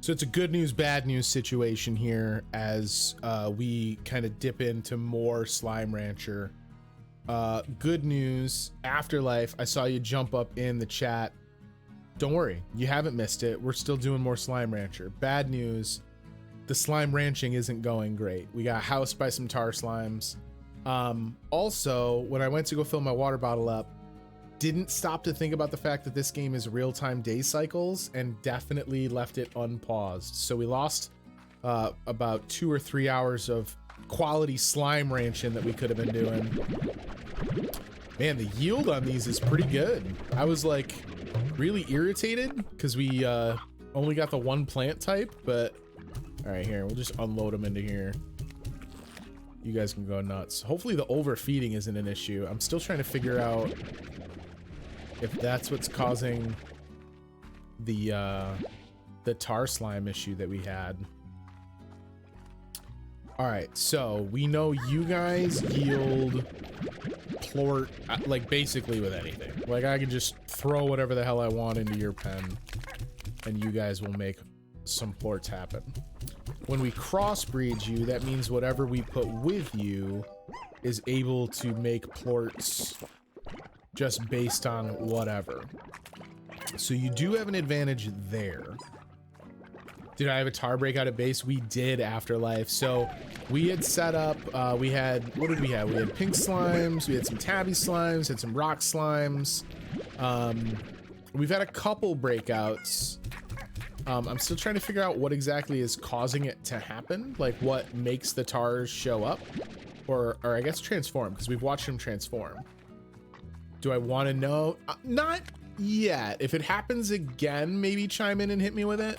So it's a good news, bad news situation here as we kind of dip into more Slime Rancher. Good news, Afterlife, I saw you jump up in the chat. Don't worry, you haven't missed it. We're still doing more Slime Rancher. Bad news, the slime ranching isn't going great. We got housed by some tar slimes. Also, when I went to go fill my water bottle up, didn't stop to think about the fact that this game is real-time day cycles and definitely left it unpaused. So we lost about 2 or 3 hours of quality slime ranching that we could have been doing. Man, the yield on these is pretty good. I was like really irritated because we only got the one plant type, but all right, here, we'll just unload them into here. You guys can go nuts. Hopefully the overfeeding isn't an issue. I'm still trying to figure out if that's what's causing the tar slime issue that we had. All right, so we know you guys yield plort like basically with anything. Like I can just throw whatever the hell I want into your pen and you guys will make some plorts happen. When we crossbreed you, that means whatever we put with you is able to make plorts just based on whatever. So you do have an advantage there. Did I have a tar breakout at base? We did, Afterlife. So we had set up, we had, what did we have? We had pink slimes, we had some tabby slimes, had some rock slimes. We've had a couple breakouts. I'm still trying to figure out what exactly is causing it to happen. Like what makes the tars show up or I guess transform, because we've watched them transform. Do I want to know? Not yet. If it happens again, maybe chime in and hit me with it.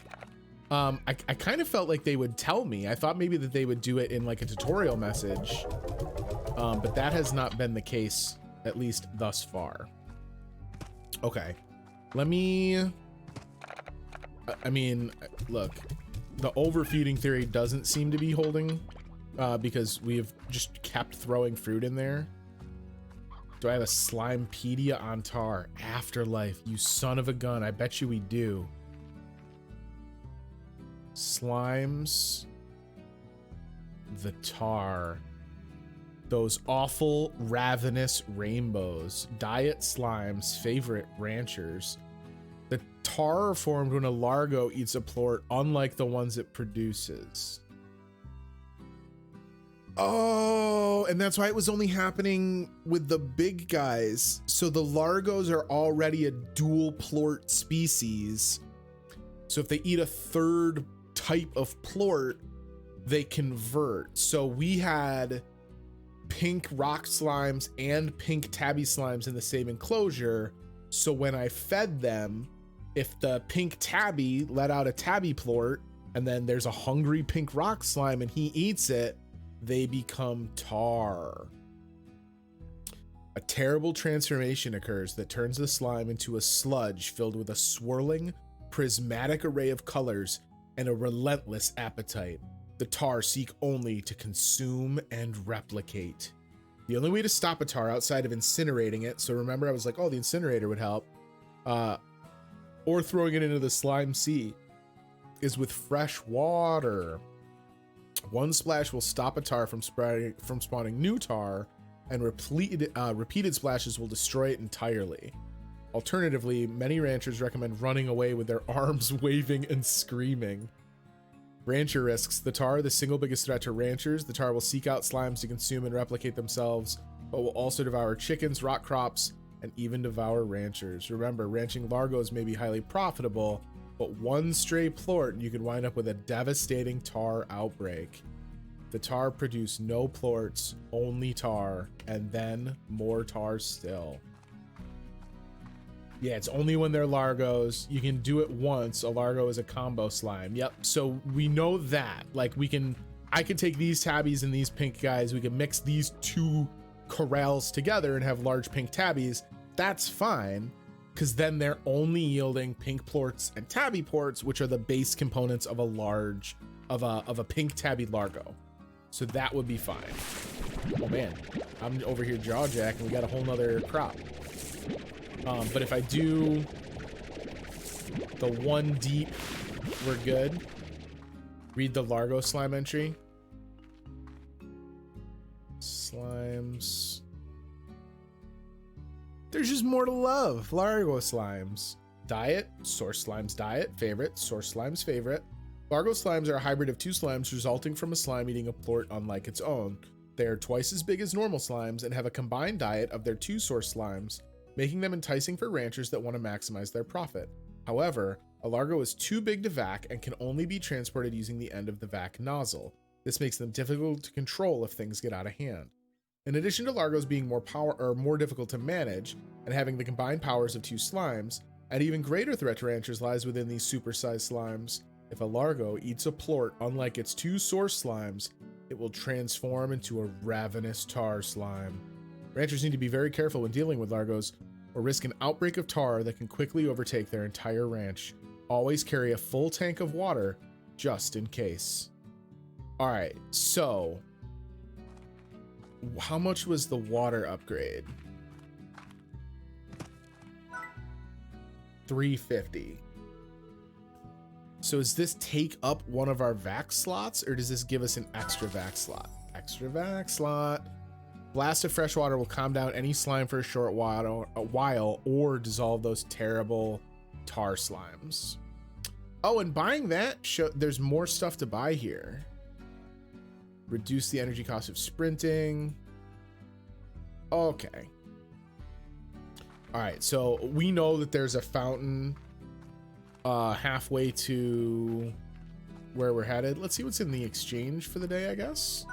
I kind of felt like they would tell me. I thought maybe that they would do it in like a tutorial message, but that has not been the case, at least thus far. Okay, let me, I mean, look, the overfeeding theory doesn't seem to be holding because we have just kept throwing fruit in there. Do I have a Slimepedia on Tarr? Afterlife, you son of a gun. I bet you we do. Slimes, the Tarr, those awful ravenous rainbows, diet slimes, favorite ranchers. The Tarr are formed when a Largo eats a plort, unlike the ones it produces. Oh, and that's why it was only happening with the big guys. So the Largos are already a dual plort species. So if they eat a third type of plort, they convert. So we had pink rock slimes and pink tabby slimes in the same enclosure. So when I fed them, if the pink tabby let out a tabby plort and then there's a hungry pink rock slime and he eats it, they become tar. A terrible transformation occurs that turns the slime into a sludge filled with a swirling, prismatic array of colors and a relentless appetite. The tar seek only to consume and replicate. The only way to stop a tar outside of incinerating it, so remember I was like, oh, the incinerator would help, or throwing it into the slime sea, is with fresh water. One splash will stop a tar from spawning new tar, and repeated splashes will destroy it entirely. Alternatively, many ranchers recommend running away with their arms waving and screaming. Rancher risks. The tar are the single biggest threat to ranchers. The tar will seek out slimes to consume and replicate themselves, but will also devour chickens, rock crops, and even devour ranchers. Remember, ranching Largos may be highly profitable, but one stray plort and you could wind up with a devastating tar outbreak. The tar produce no plorts, only tar, and then more tar still. Yeah, it's only when they're Largos. You can do it once. A Largo is a combo slime. Yep, so we know that. Like I could take these tabbies and these pink guys. We can mix these two corrals together and have large pink tabbies. That's fine, because then they're only yielding pink plorts and tabby plorts, which are the base components of a pink tabby Largo. So that would be fine. Oh man, I'm over here jaw jacking. We got a whole nother crop. But if I do the one deep we're good. Read the Largo Slime entry. Slimes. There's just more to love. Largo Slimes. Diet, Source Slime's diet, favorite, Source Slime's favorite. Largo Slimes are a hybrid of two slimes resulting from a slime eating a plort unlike its own. They are twice as big as normal slimes and have a combined diet of their two source slimes, making them enticing for ranchers that want to maximize their profit. However, a Largo is too big to vac and can only be transported using the end of the vac nozzle. This makes them difficult to control if things get out of hand. In addition to Largos being more difficult to manage and having the combined powers of two slimes, an even greater threat to ranchers lies within these supersized slimes. If a Largo eats a plort unlike its two source slimes, it will transform into a ravenous tar slime. Ranchers need to be very careful when dealing with Largos or risk an outbreak of tar that can quickly overtake their entire ranch. Always carry a full tank of water just in case. All right, so how much was the water upgrade? 350. So does this take up one of our vac slots, or does this give us an extra vac slot? Extra vac slot. Blast of fresh water will calm down any slime for a short while or dissolve those terrible tar slimes. Oh, and buying that, there's more stuff to buy here. Reduce the energy cost of sprinting. Okay. All right, so we know that there's a fountain halfway to where we're headed. Let's see what's in the exchange for the day, I guess.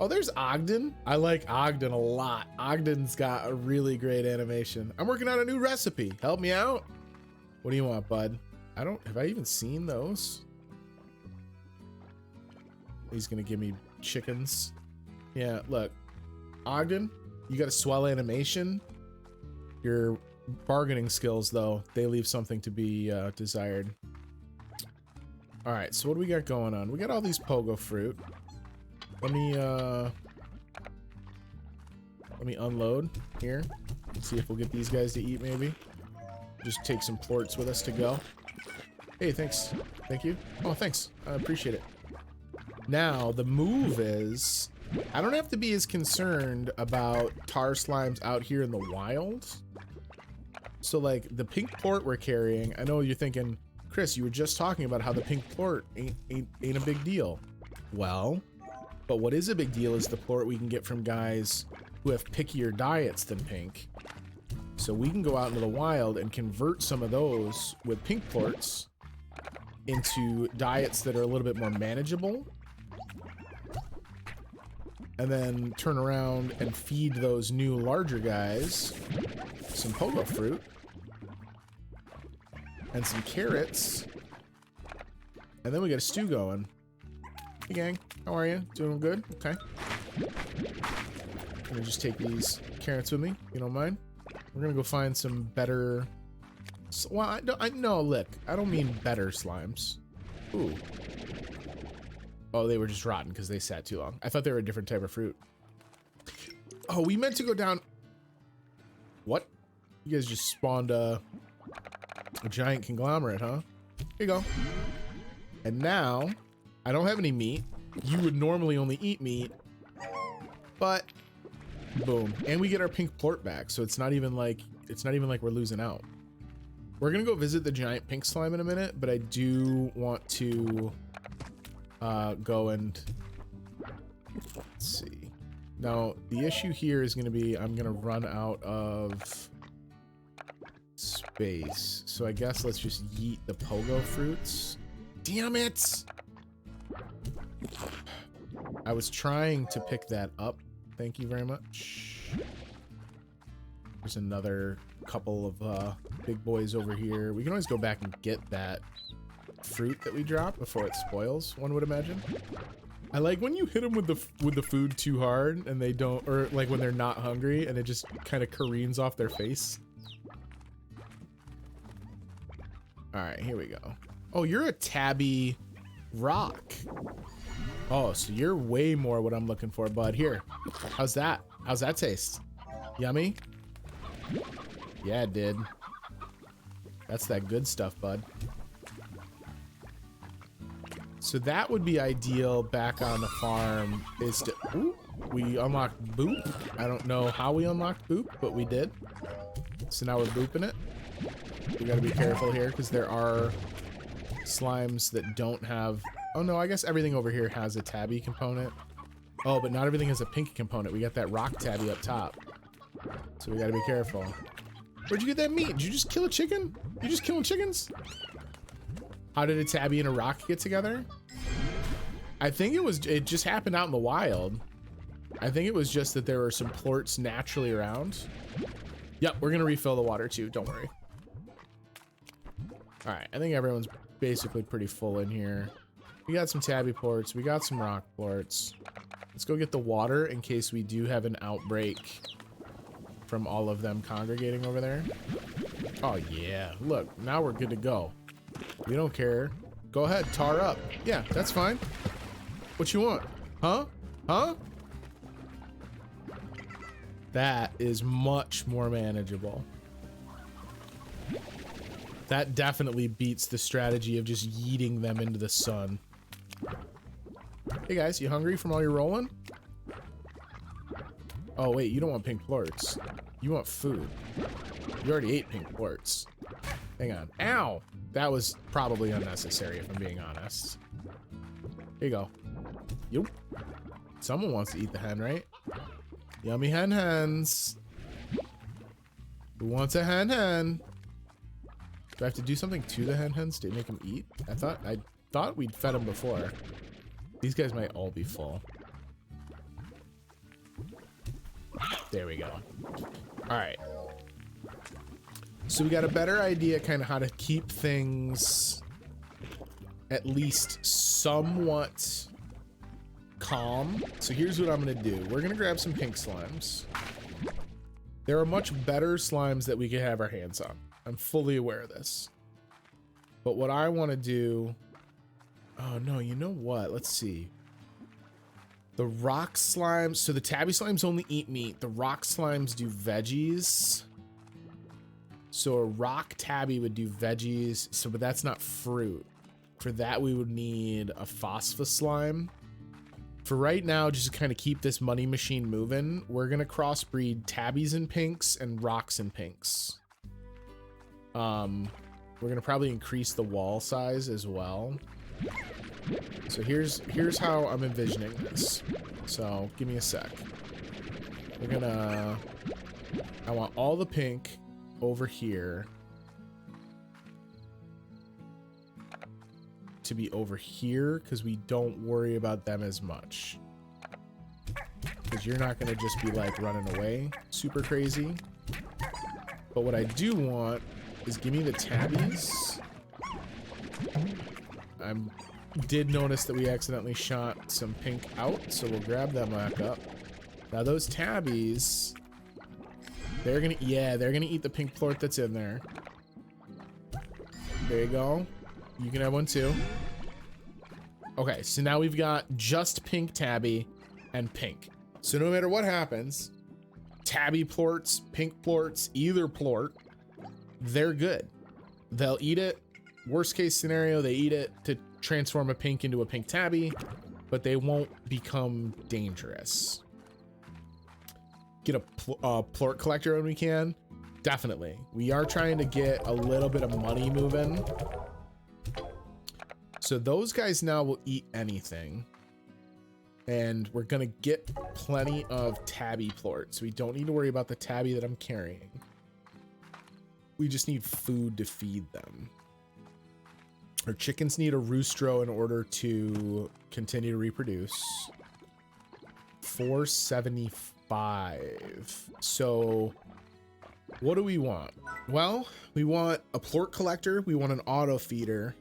Oh, there's Ogden. I like Ogden a lot. Ogden's got a really great animation. I'm working on a new recipe. Help me out. What do you want, bud? Have I even seen those? He's gonna give me chickens. Yeah, look. Ogden, you got a swell animation. Your bargaining skills, though, they leave something to be desired. All right, so what do we got going on? We got all these pogo fruit. Let me unload here. See if we'll get these guys to eat, maybe. Just take some plorts with us to go. Hey, thanks. Thank you. Oh, thanks. I appreciate it. Now, the move is, I don't have to be as concerned about tar slimes out here in the wild. So, like, the pink plort we're carrying, I know you're thinking, Chris, you were just talking about how the pink plort ain't a big deal. Well, but what is a big deal is the plort we can get from guys who have pickier diets than pink. So we can go out into the wild and convert some of those with pink plorts into diets that are a little bit more manageable. And then turn around and feed those new larger guys some pogo fruit and some carrots. And then we got a stew going. Hey gang, how are you? Doing good? Okay. Let me just take these carrots with me, if you don't mind. We're gonna go find some better. Well, no, look, I don't mean better slimes. Ooh. Oh, they were just rotten because they sat too long. I thought they were a different type of fruit. Oh, we meant to go down. What? You guys just spawned a giant conglomerate, huh? Here you go. And now, I don't have any meat. You would normally only eat meat, but boom. And we get our pink plort back, so it's not even like we're losing out. We're gonna go visit the giant pink slime in a minute, but I do want to go and let's see. Now the issue here is going to be I'm going to run out of space, so I guess let's just yeet the pogo fruits. Damn it! I was trying to pick that up. Thank you very much. There's another couple of big boys over here. We can always go back and get that fruit that we drop before it spoils, one would imagine. I like when you hit them with the food too hard and they don't, or like when they're not hungry and it just kind of careens off their face. All right, here we go. Oh, you're a tabby rock. Oh, so you're way more what I'm looking for, bud. Here, how's that? How's that taste? Yummy? Yeah, it did. That's that good stuff, bud. So that would be ideal back on the farm is to, ooh, we unlocked Boop. I don't know how we unlocked Boop, but we did. So now we're booping it. We gotta be careful here because there are slimes that don't have, oh no, I guess everything over here has a tabby component. Oh, but not everything has a pink component. We got that rock tabby up top. So we gotta be careful. Where'd you get that meat? Did you just kill a chicken? You just killing chickens? How did a tabby and a rock get together? I think it just happened out in the wild. I think it was just that there were some plorts naturally around. Yep, we're gonna refill the water too, don't worry. All right, I think everyone's basically pretty full in here. We got some tabby plorts, we got some rock plorts. Let's go get the water in case we do have an outbreak from all of them congregating over there. Oh yeah, look, now we're good to go. We don't care. Go ahead, tar up. Yeah, that's fine. What you want? Huh? Huh? That is much more manageable. That definitely beats the strategy of just yeeting them into the sun. Hey guys, you hungry from all your rolling? Oh wait, you don't want pink plorts. You want food. You already ate pink plorts. Hang on. Ow! That was probably unnecessary if I'm being honest. Here you go. Yup. Someone wants to eat the hen, right? Yummy hens. Who wants a hen? Do I have to do something to the hens to make them eat? I thought we'd fed them before. These guys might all be full. There we go. All right. So we got a better idea kind of how to keep things at least somewhat calm. So here's what I'm gonna do. We're gonna grab some pink slimes. There are much better slimes that we could have our hands on. I'm fully aware of this. But what I want to do, oh no, you know what? Let's see. The rock slimes, so the tabby slimes only eat meat. The rock slimes do veggies. So a rock tabby would do veggies, so but that's not fruit. For that we would need a Phosphor Slime. For right now, just to kind of keep this money machine moving, we're gonna crossbreed tabbies and pinks and rocks and pinks. We're gonna probably increase the wall size as well. So here's how I'm envisioning this. So give me a sec. I want all the pink over here to be over here because we don't worry about them as much. Because you're not gonna just be like running away super crazy. But what I do want is give me the tabbies. I did notice that we accidentally shot some pink out, so we'll grab them back up. Now those tabbies, they're gonna eat the pink plort that's in there. There you go. You can have one too. Okay, so now we've got just pink tabby and pink. So no matter what happens, tabby plorts, pink plorts, either plort, they're good. They'll eat it. Worst case scenario, they eat it to transform a pink into a pink tabby, but they won't become dangerous. Get a plort collector when we can. Definitely. We are trying to get a little bit of money moving. So those guys now will eat anything. And we're gonna get plenty of tabby plort. So we don't need to worry about the tabby that I'm carrying. We just need food to feed them. Our chickens need a roostro in order to continue to reproduce. 475. So what do we want? Well, we want a plort collector. We want an auto feeder.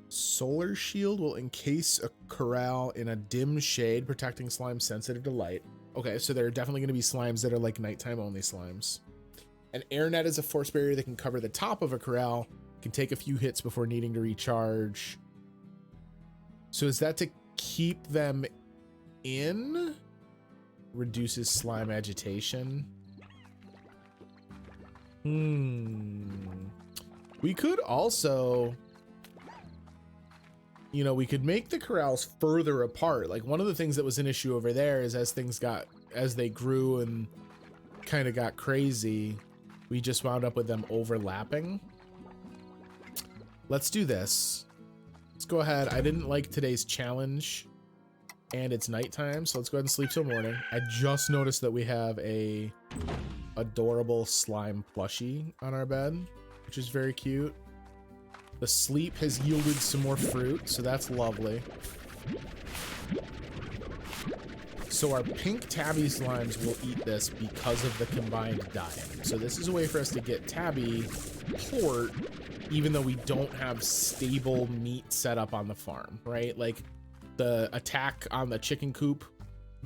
Solar shield will encase a corral in a dim shade, protecting slimes sensitive to light. Okay, so there are definitely going to be slimes that are like nighttime only slimes. An air net is a force barrier that can cover the top of a corral, can take a few hits before needing to recharge. So is that to keep them in? Reduces slime agitation. We could also, you know, we could make the corrals further apart. Like one of the things that was an issue over there is as they grew and kind of got crazy, we just wound up with them overlapping. Let's do this. Let's go ahead. I didn't like today's challenge and it's nighttime, so let's go ahead and sleep till morning. I just noticed that we have a adorable slime plushie on our bed, which is very cute. The sleep has yielded some more fruit, so that's lovely. So our pink tabby slimes will eat this because of the combined diet. So this is a way for us to get tabby plort, even though we don't have stable meat set up on the farm, right? Like the attack on the chicken coop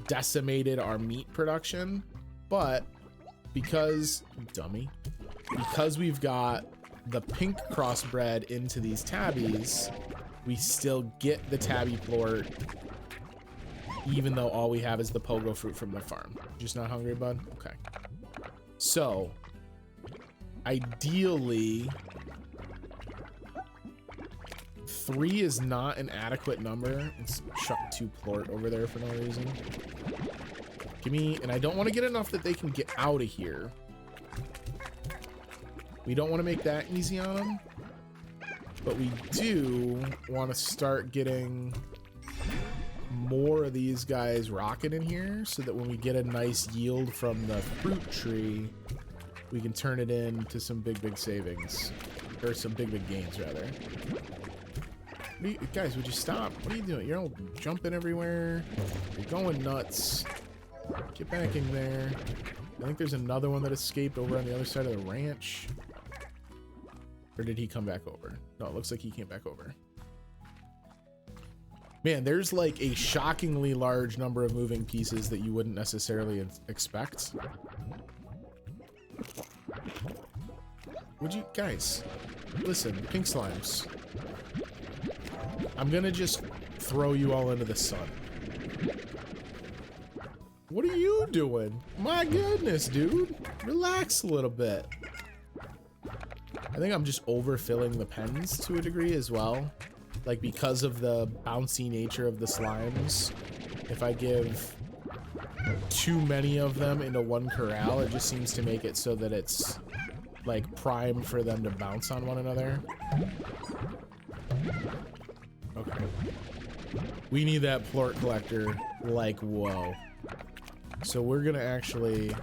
decimated our meat production, but because we've got the pink crossbred into these tabbies, we still get the tabby plort, even though all we have is the pogo fruit from the farm. Just not hungry, bud? Okay. So, ideally, 3 is not an adequate number. Let's chuck 2 plort over there for no reason. Give me, and I don't want to get enough that they can get out of here. We don't want to make that easy on them, but we do want to start getting more of these guys rocking in here so that when we get a nice yield from the fruit tree, we can turn it into some big savings, or some big gains rather. Guys, would you stop? What are you doing? You're all jumping everywhere. You're going nuts. Get back in there. I think there's another one that escaped over on the other side of the ranch. Or did he come back over? No, it looks like he came back over. Man, there's like a shockingly large number of moving pieces that you wouldn't necessarily expect. Would you guys listen? Pink slimes, I'm gonna just throw you all into the sun. What are you doing? My goodness, dude, relax a little bit. I think I'm just overfilling the pens to a degree as well. Like because of the bouncy nature of the slimes, if I give too many of them into one corral, it just seems to make it so that it's like prime for them to bounce on one another. Okay. We need that plort collector like whoa. So we're gonna actually...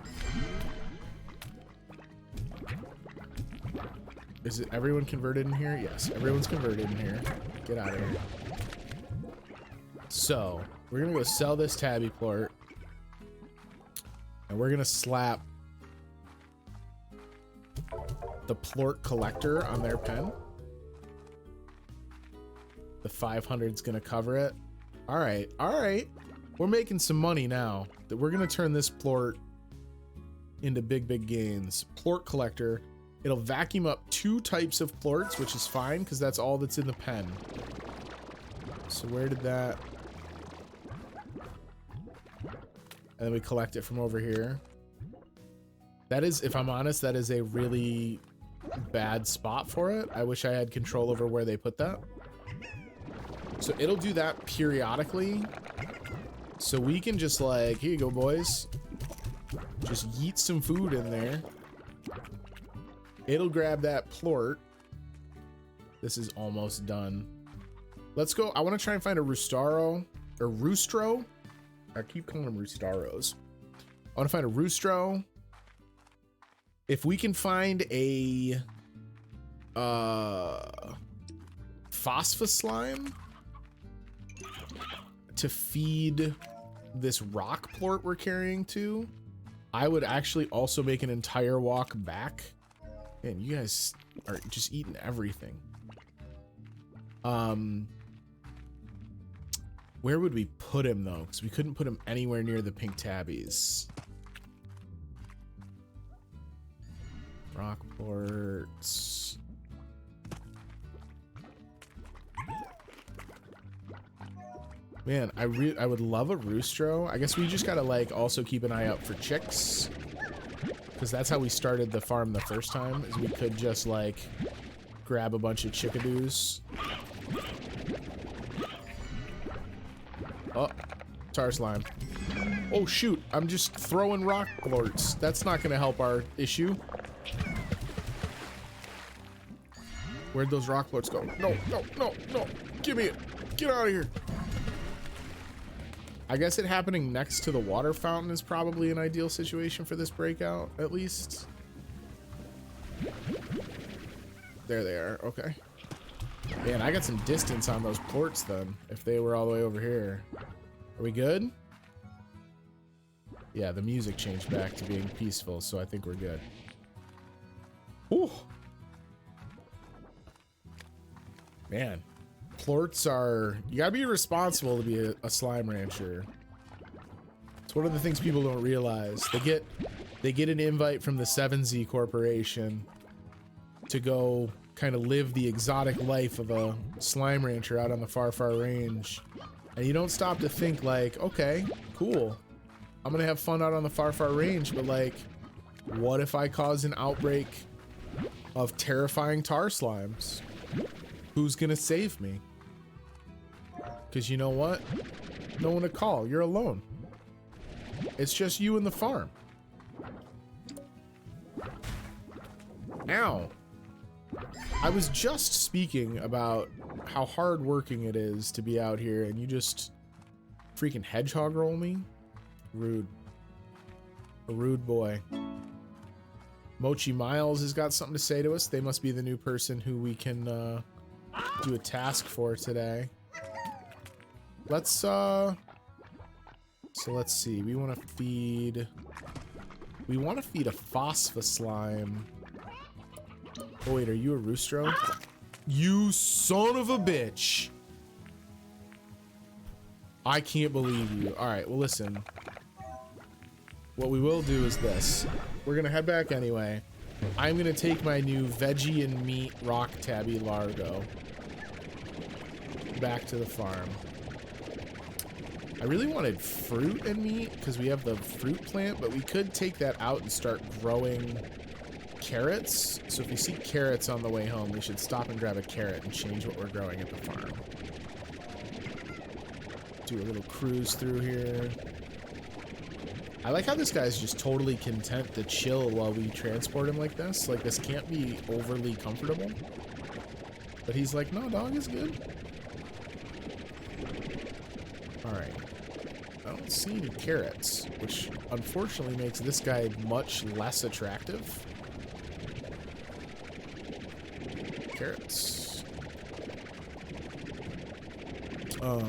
Is it everyone converted in here? Yes, everyone's converted in here. Get out of here. So, we're gonna go sell this tabby plort. And we're gonna slap the plort collector on their pen. The 500's gonna cover it. All right, all right. We're making some money now. That we're gonna turn this plort into big gains. Plort collector. It'll vacuum up 2 types of plorts, which is fine because that's all that's in the pen. So where did that? And then we collect it from over here. That is, if I'm honest, that is a really bad spot for it. I wish I had control over where they put that. So it'll do that periodically. So we can just like, here you go, boys. Just yeet some food in there. It'll grab that plort. This is almost done. Let's go. I want to try and find a roostaro or roostro. I keep calling them roostaros. I want to find a roostro. If we can find a Phosphor Slime to feed this rock plort we're carrying to, I would actually also make an entire walk back. Man, you guys are just eating everything. Where would we put him though? Because we couldn't put him anywhere near the pink tabbies. Rock plorts. Man, I would love a roostro. I guess we just gotta like also keep an eye out for chicks. Because that's how we started the farm the first time, is we could just like grab a bunch of chickadoos. Oh, tar slime. Oh shoot, I'm just throwing rock plorts. That's not gonna help our issue. Where'd those rock plorts go? No, no, no, no. Give me it. Get out of here. I guess it happening next to the water fountain is probably an ideal situation for this breakout, at least. There they are, okay. Man, I got some distance on those ports then, if they were all the way over here. Are we good? Yeah, the music changed back to being peaceful, so I think we're good. Whew. Man, plorts are... You gotta be responsible to be a slime rancher. It's one of the things people don't realize. They get an invite from the 7Z Corporation to go kind of live the exotic life of a slime rancher out on the far, far range. And you don't stop to think like, okay, cool. I'm gonna have fun out on the far, far range, but like, what if I cause an outbreak of terrifying tar slimes? Who's gonna save me? Because you know what? No one to call. You're alone. It's just you and the farm. Ow. I was just speaking about how hard-working it is to be out here, and you just freaking hedgehog roll me? Rude. A rude boy. Mochi Miles has got something to say to us. They must be the new person who we can do a task for today. Let's so let's see. We want to feed a Phosphor Slime. Oh wait, are you a roostro? You son of a bitch. I can't believe you. All right, well listen. What we will do is this. We're gonna head back anyway. I'm gonna take my new veggie and meat rock tabby Largo back to the farm. I really wanted fruit and meat because we have the fruit plant, but we could take that out and start growing carrots. So if you see carrots on the way home, we should stop and grab a carrot and change what we're growing at the farm. Do a little cruise through here. I like how this guy's just totally content to chill while we transport him like this. Like, this can't be overly comfortable. But he's like, no, dog is good. Alright. I don't see any carrots, which unfortunately makes this guy much less attractive. Carrots.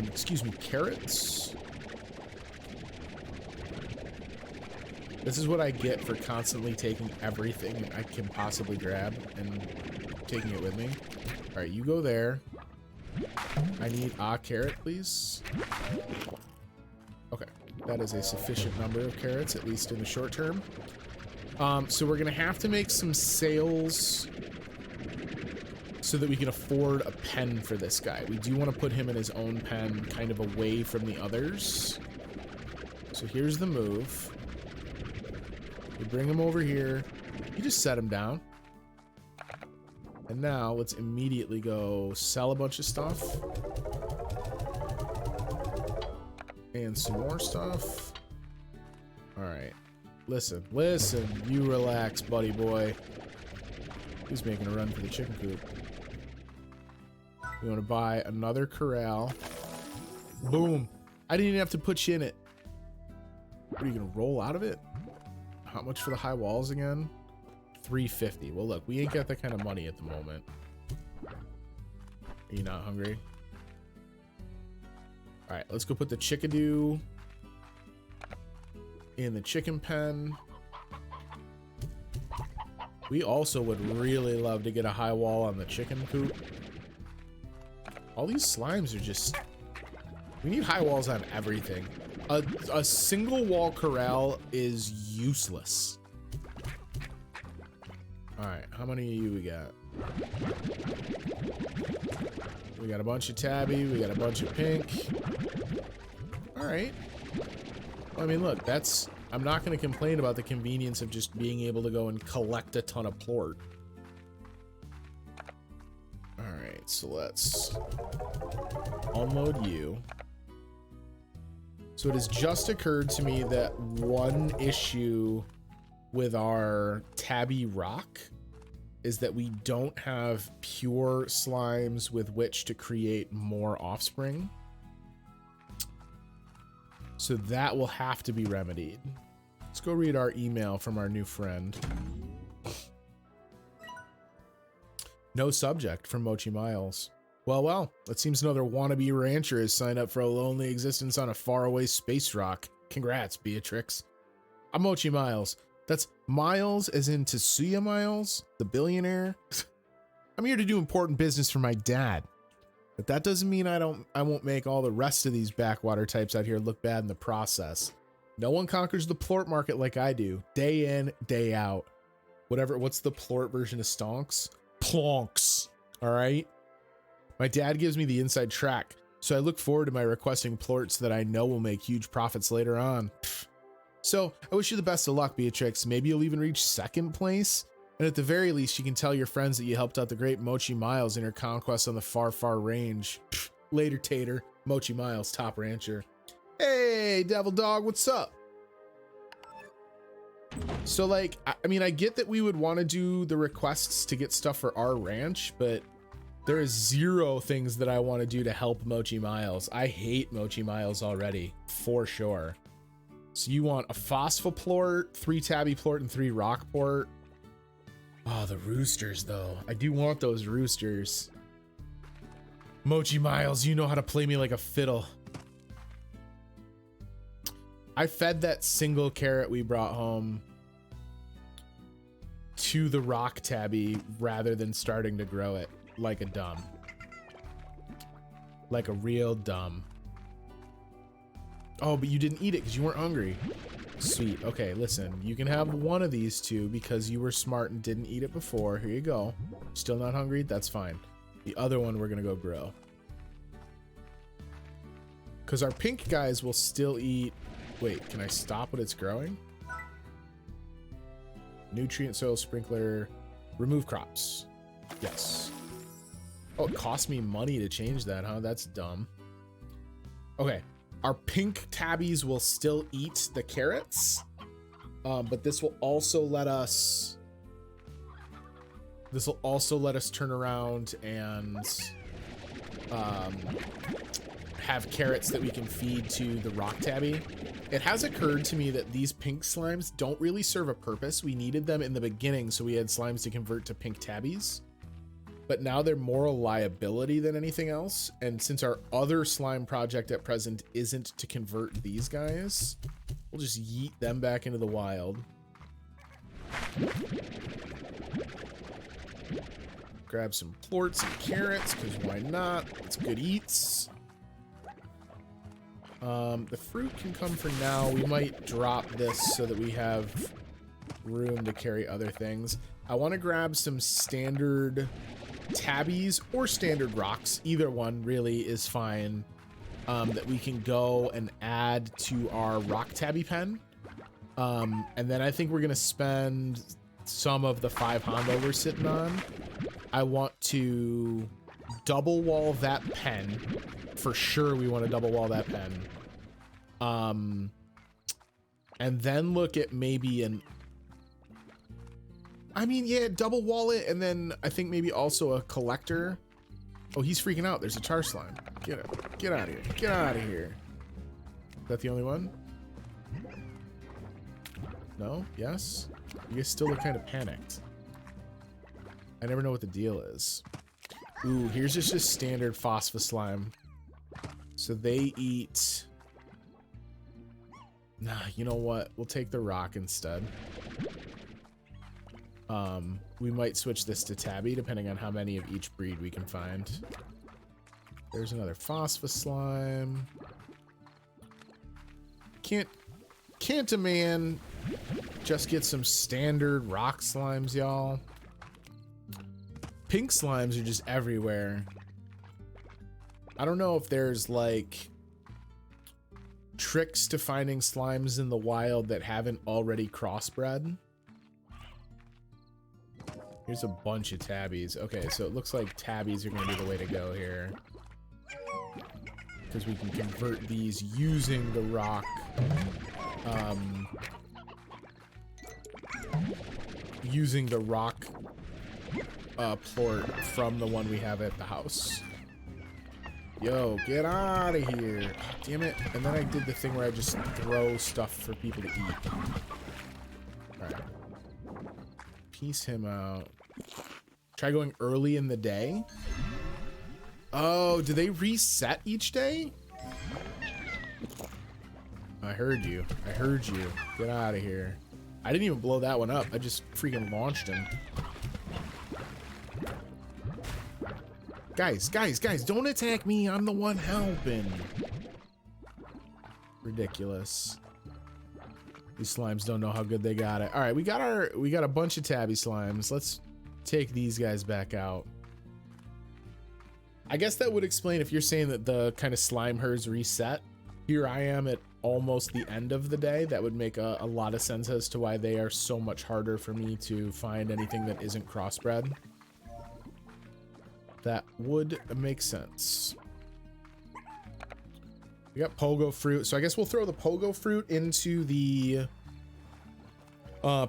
Excuse me, carrots? This is what I get for constantly taking everything I can possibly grab and taking it with me. Alright, you go there. I need a carrot, please. Okay, that is a sufficient number of carrots, at least in the short term. So we're gonna have to make some sales so that we can afford a pen for this guy. We do want to put him in his own pen, kind of away from the others. So here's the move. We bring him over here. You just set him down. And now let's immediately go sell a bunch of stuff. And some more stuff. All right. Listen, you relax, buddy boy. He's making a run for the chicken coop. We want to buy another corral. Boom. I didn't even have to put you in it. What, are you going to roll out of it? How much for the high walls again? $350. Well, look, we ain't got that kind of money at the moment. Are you not hungry? All right, let's go put the chickadee in the chicken pen. We also would really love to get a high wall on the chicken coop. All these slimes are just... We need high walls on everything. A single wall corral is useless. Alright, how many of you we got? We got a bunch of tabby, we got a bunch of pink. Alright. I mean, look, that's... I'm not going to complain about the convenience of just being able to go and collect a ton of plort. Alright, so let's unload you. So it has just occurred to me that one issue with our tabby rock is that we don't have pure slimes with which to create more offspring. So that will have to be remedied. Let's go read our email from our new friend. No subject from Mochi Miles. Well, it seems another wannabe rancher has signed up for a lonely existence on a faraway space rock. Congrats, Beatrix. I'm Mochi Miles. That's Miles as in Tetsuya Miles, the billionaire. I'm here to do important business for my dad. But that doesn't mean I won't make all the rest of these backwater types out here look bad in the process. No one conquers the plort market like I do, day in, day out. What's the plort version of stonks? Plonks. All right. My dad gives me the inside track, so I look forward to my requesting plorts that I know will make huge profits later on. So I wish you the best of luck, Beatrix. Maybe you'll even reach second place. And at the very least, you can tell your friends that you helped out the great Mochi Miles in her conquest on the far, far range. Later, Tater. Mochi Miles, top rancher. Hey, Devil Dog, what's up? So, like, I mean, I get that we would want to do the requests to get stuff for our ranch, but there is zero things that I want to do to help Mochi Miles. I hate Mochi Miles already, for sure. So you want a phosphoplort, 3 tabby plort, and 3 rock plort. Oh, the roosters, though. I do want those roosters. Mochi Miles, you know how to play me like a fiddle. I fed that single carrot we brought home to the rock tabby rather than starting to grow it like a dumb. Like a real dumb. Oh, but you didn't eat it because you weren't hungry. Sweet. Okay, listen. You can have one of these two because you were smart and didn't eat it before. Here you go. Still not hungry? That's fine. The other one we're going to go grow. Because our pink guys will still eat... Wait, can I stop what it's growing? Nutrient soil sprinkler. Remove crops. Yes. Oh, it cost me money to change that, huh? That's dumb. Okay. Our pink tabbies will still eat the carrots, but this will also let us turn around and have carrots that we can feed to the rock tabby. It has occurred to me that these pink slimes don't really serve a purpose. We needed them in the beginning, so we had slimes to convert to pink tabbies. But now they're more a liability than anything else. And since our other slime project at present isn't to convert these guys, we'll just yeet them back into the wild. Grab some plorts and carrots, because why not? It's good eats. The fruit can come for now. We might drop this so that we have room to carry other things. I want to grab some standard tabbies or standard rocks. Either one really is fine, that we can go and add to our rock tabby pen. And then I think we're going to spend some of the 5 Hondo we're sitting on. I want to double wall that pen. For sure we want to double wall that pen. And then look at maybe double wall it, and then I think maybe also a collector. Oh, he's freaking out. There's a Tarr slime. Get it. Get out of here. Get out of here. Is that the only one? No? Yes? You guys still look kind of panicked. I never know what the deal is. Ooh, here's just a standard Phosphor Slime. So they eat... Nah, you know what? We'll take the rock instead. We might switch this to tabby depending on how many of each breed we can find. There's another Phosphor Slime. Can't a man just get some standard rock slimes, y'all? Pink slimes are just everywhere. I don't know if there's like tricks to finding slimes in the wild that haven't already crossbred. Here's a bunch of tabbies. Okay, so it looks like tabbies are gonna be the way to go here. because we can convert these using the rock. Using the rock plort from the one we have at the house. Yo, get out of here. Oh, damn it. And then I did the thing where I just throw stuff for people to eat. Alright. Piece him out. Try going early in the day. Oh, do they reset each day? I heard you. I heard you. Get out of here. I didn't even blow that one up. I just freaking launched him. Guys, don't attack me. I'm the one helping. Ridiculous. These slimes don't know how good they got it. All right, we got a bunch of tabby slimes. Let's take these guys back out. I guess that would explain if you're saying that the kind of slime herds reset. Here I am at almost the end of the day. That would make a lot of sense as to why they are so much harder for me to find anything that isn't crossbred. That would make sense. We got pogo fruit, so I guess we'll throw the pogo fruit into the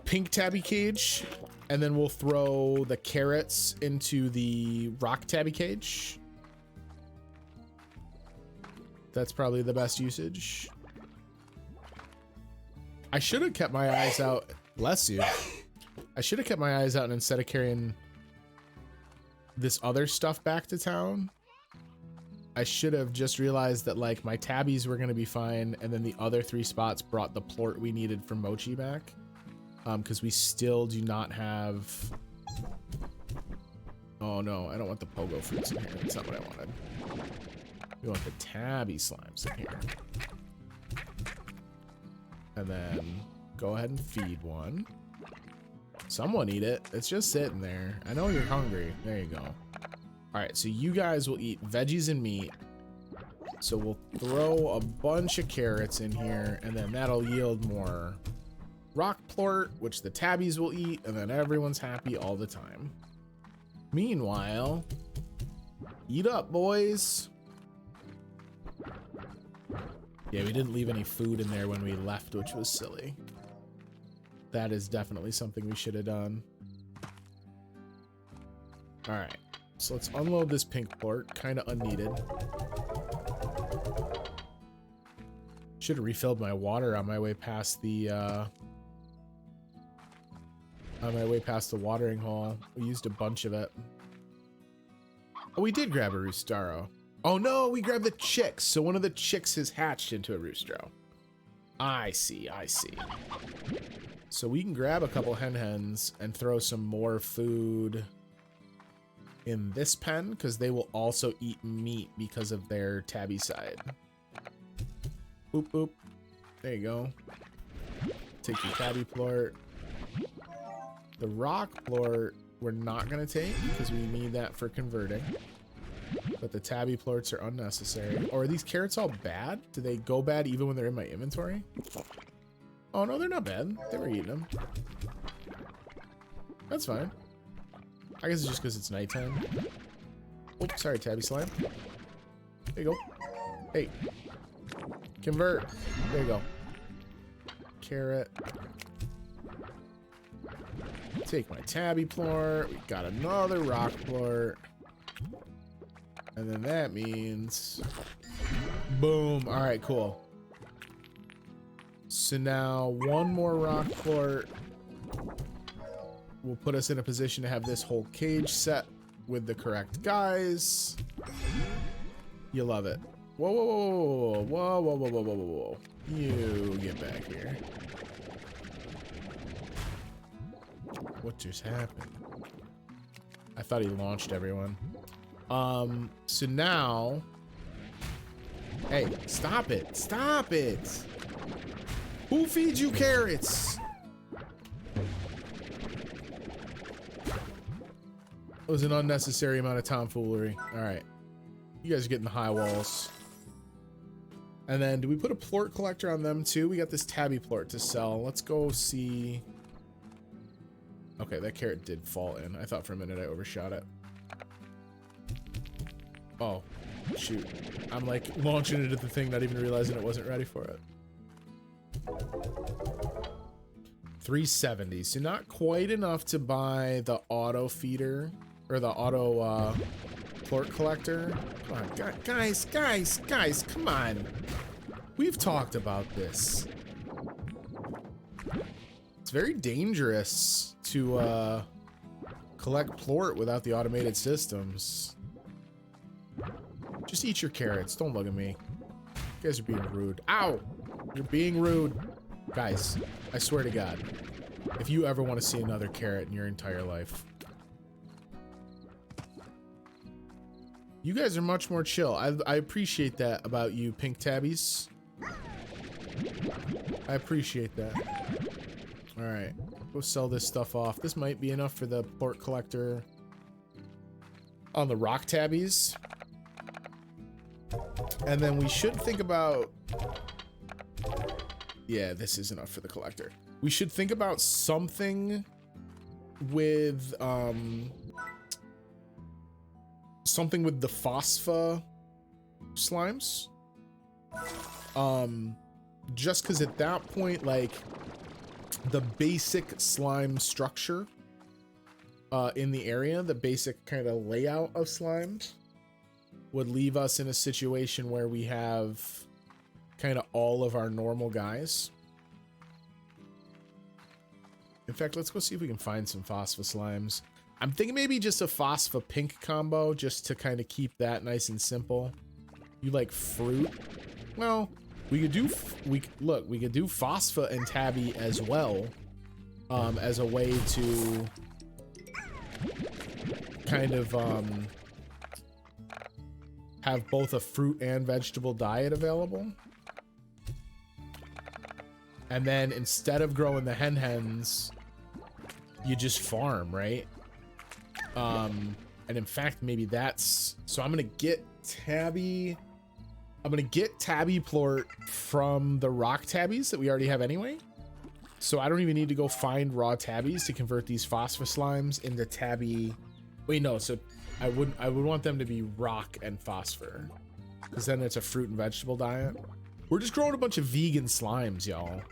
pink tabby cage, and then we'll throw the carrots into the rock tabby cage. That's probably the best usage. I should have kept my eyes out. Bless you. I should have kept my eyes out, and instead of carrying this other stuff back to town, I should have just realized that like my tabbies were going to be fine, and then the other 3 spots brought the plort we needed for mochi back, because we still do not have. Oh no, I don't want the pogo fruits in here. That's not what I wanted. We want the tabby slimes in here. And then go ahead and feed one. Someone eat it. It's just sitting there. I know you're hungry. There you go. All right, so you guys will eat veggies and meat. So we'll throw a bunch of carrots in here, and then that'll yield more rock plort, which the tabbies will eat, and then everyone's happy all the time. Meanwhile, eat up, boys. Yeah, we didn't leave any food in there when we left, which was silly. That is definitely something we should have done. All right, so let's unload this pink plort, kind of unneeded. Should have refilled my water on my way past the watering hole. We used a bunch of it. Oh, we did grab a roostaro. Oh no, we grabbed the chicks. So one of the chicks has hatched into a roostero. I see, I see. So we can grab a couple hens and throw some more food in this pen, because they will also eat meat because of their tabby side. Boop, boop. There you go. Take your tabby plort. The rock plort we're not going to take because we need that for converting. But the tabby plorts are unnecessary. Or are these carrots all bad? Do they go bad even when they're in my inventory? Oh no, they're not bad. They were eating them. That's fine. I guess it's just because it's nighttime. Oops, sorry, tabby slime. There you go. Hey. Convert. There you go. Carrot. Take my tabby plort. We got another rock plort. And then that means boom. All right, cool. So now one more rock plort will put us in a position to have this whole cage set with the correct guys. You love it. Whoa, whoa, whoa, whoa, whoa, whoa, whoa, whoa, whoa, whoa. You get back here. What just happened? I thought he launched everyone. So now, hey, stop it. Stop it. Who feeds you carrots? It was an unnecessary amount of tomfoolery. All right. You guys are getting the high walls. And then, do we put a plort collector on them too? We got this tabby plort to sell. Let's go see. Okay, that carrot did fall in. I thought for a minute I overshot it. Oh, Shoot. I'm like launching it at the thing, not even realizing it wasn't ready for it. 370. So not quite enough to buy the auto feeder or the auto plort collector. Come on, guys, come on. We've talked about this. It's very dangerous to collect plort without the automated systems. Just eat your carrots. Don't look at me. You guys are being rude. Ow! You're being rude. Guys, I swear to God, if you ever want to see another carrot in your entire life. You guys are much more chill. I appreciate that about you, pink tabbies. I appreciate that. Alright, go sell this stuff off. This might be enough for the plort collector on the rock tabbies. And then we should think about... Yeah, this is enough for the collector. We should think about something with something with the Phosphor Slimes. Just because at that point, like, the basic slime structure in the area, the basic kind of layout of slimes, would leave us in a situation where we have kind of all of our normal guys. In fact, let's go see if we can find some Phosphor Slimes. I'm thinking maybe just a Phosphor Pink combo, just to kind of keep that nice and simple. You like fruit? Well, we could do, we could do Phosphor and Tabby as well, as a way to kind of have both a fruit and vegetable diet available. And then instead of growing the hens, you just farm, right? And in fact, maybe that's... So I'm going to get Tabby... I'm going to get Tabby plort from the rock tabbies that we already have anyway. So I don't even need to go find raw tabbies to convert these Phosphor Slimes into Tabby... Wait, no, so I would want them to be rock and phosphor, because then it's a fruit and vegetable diet. We're just growing a bunch of vegan slimes, y'all.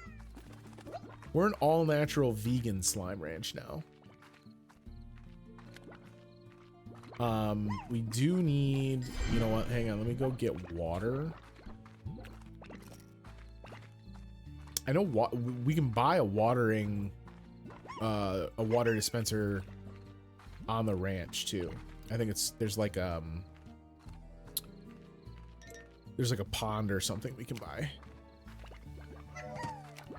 We're an all-natural vegan slime ranch now. We do need, you know what, hang on, let me go get water. I know we can buy a water dispenser on the ranch too. I think there's like a pond or something we can buy.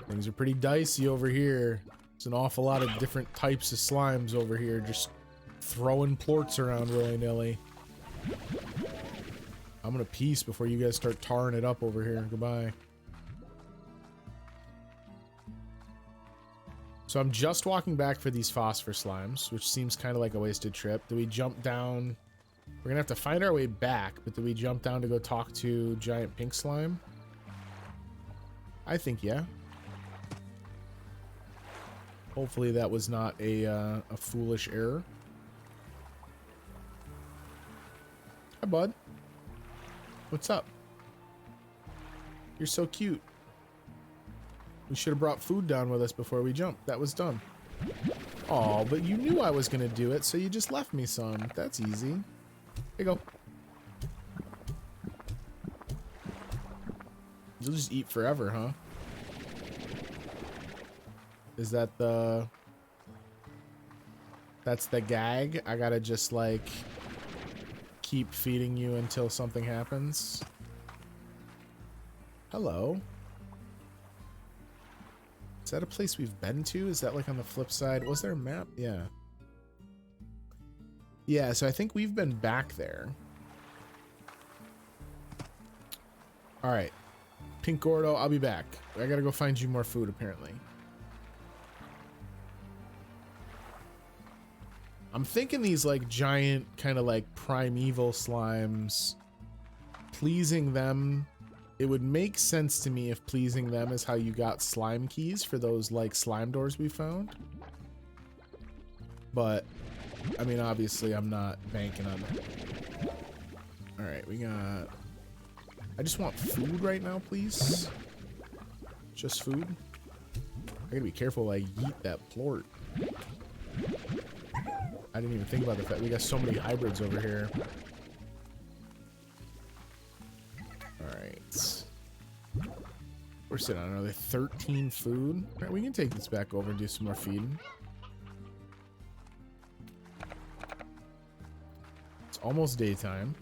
Things are pretty dicey over here. There's an awful lot of different types of slimes over here, just throwing plorts around willy-nilly. I'm gonna peace before you guys start tarring it up over here. Goodbye. So I'm just walking back for these Phosphor Slimes, which seems kind of like a wasted trip. Do we jump down? We're gonna have to find our way back, but do we jump down to go talk to Giant Pink Slime? I think, yeah. Hopefully that was not a foolish error. Hi, bud. What's up? You're so cute. We should have brought food down with us before we jumped. That was dumb. Oh, but you knew I was gonna do it, so you just left me some. That's easy. Here you go. You'll just eat forever, huh? Is that the... That's the gag? I gotta just, like, keep feeding you until something happens? Hello? Is that a place we've been to? Is that, like, on the flip side? Was there a map? Yeah. Yeah, so I think we've been back there. Alright. Pink Gordo, I'll be back. I gotta go find you more food, apparently. I'm thinking these, like, giant, kind of, like, primeval slimes, pleasing them, it would make sense to me if pleasing them is how you got slime keys for those, like, slime doors we found. But, I mean, obviously, I'm not banking on it. All right, we got... I just want food right now, please. Just food. I gotta be careful I yeet that plort. I didn't even think about the fact we got so many hybrids over here. Alright. We're sitting on another 13 food. Alright, we can take this back over and do some more feeding. It's almost daytime.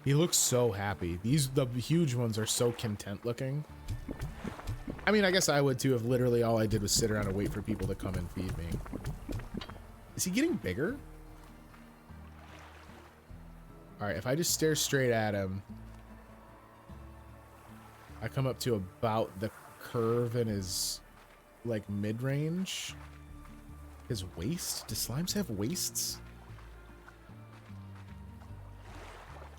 He looks so happy. The huge ones are so content looking. I mean, I guess I would too if literally all I did was sit around and wait for people to come and feed me. Is he getting bigger? All right, if I just stare straight at him, I come up to about the curve in his like mid-range. His waist? Do slimes have waists?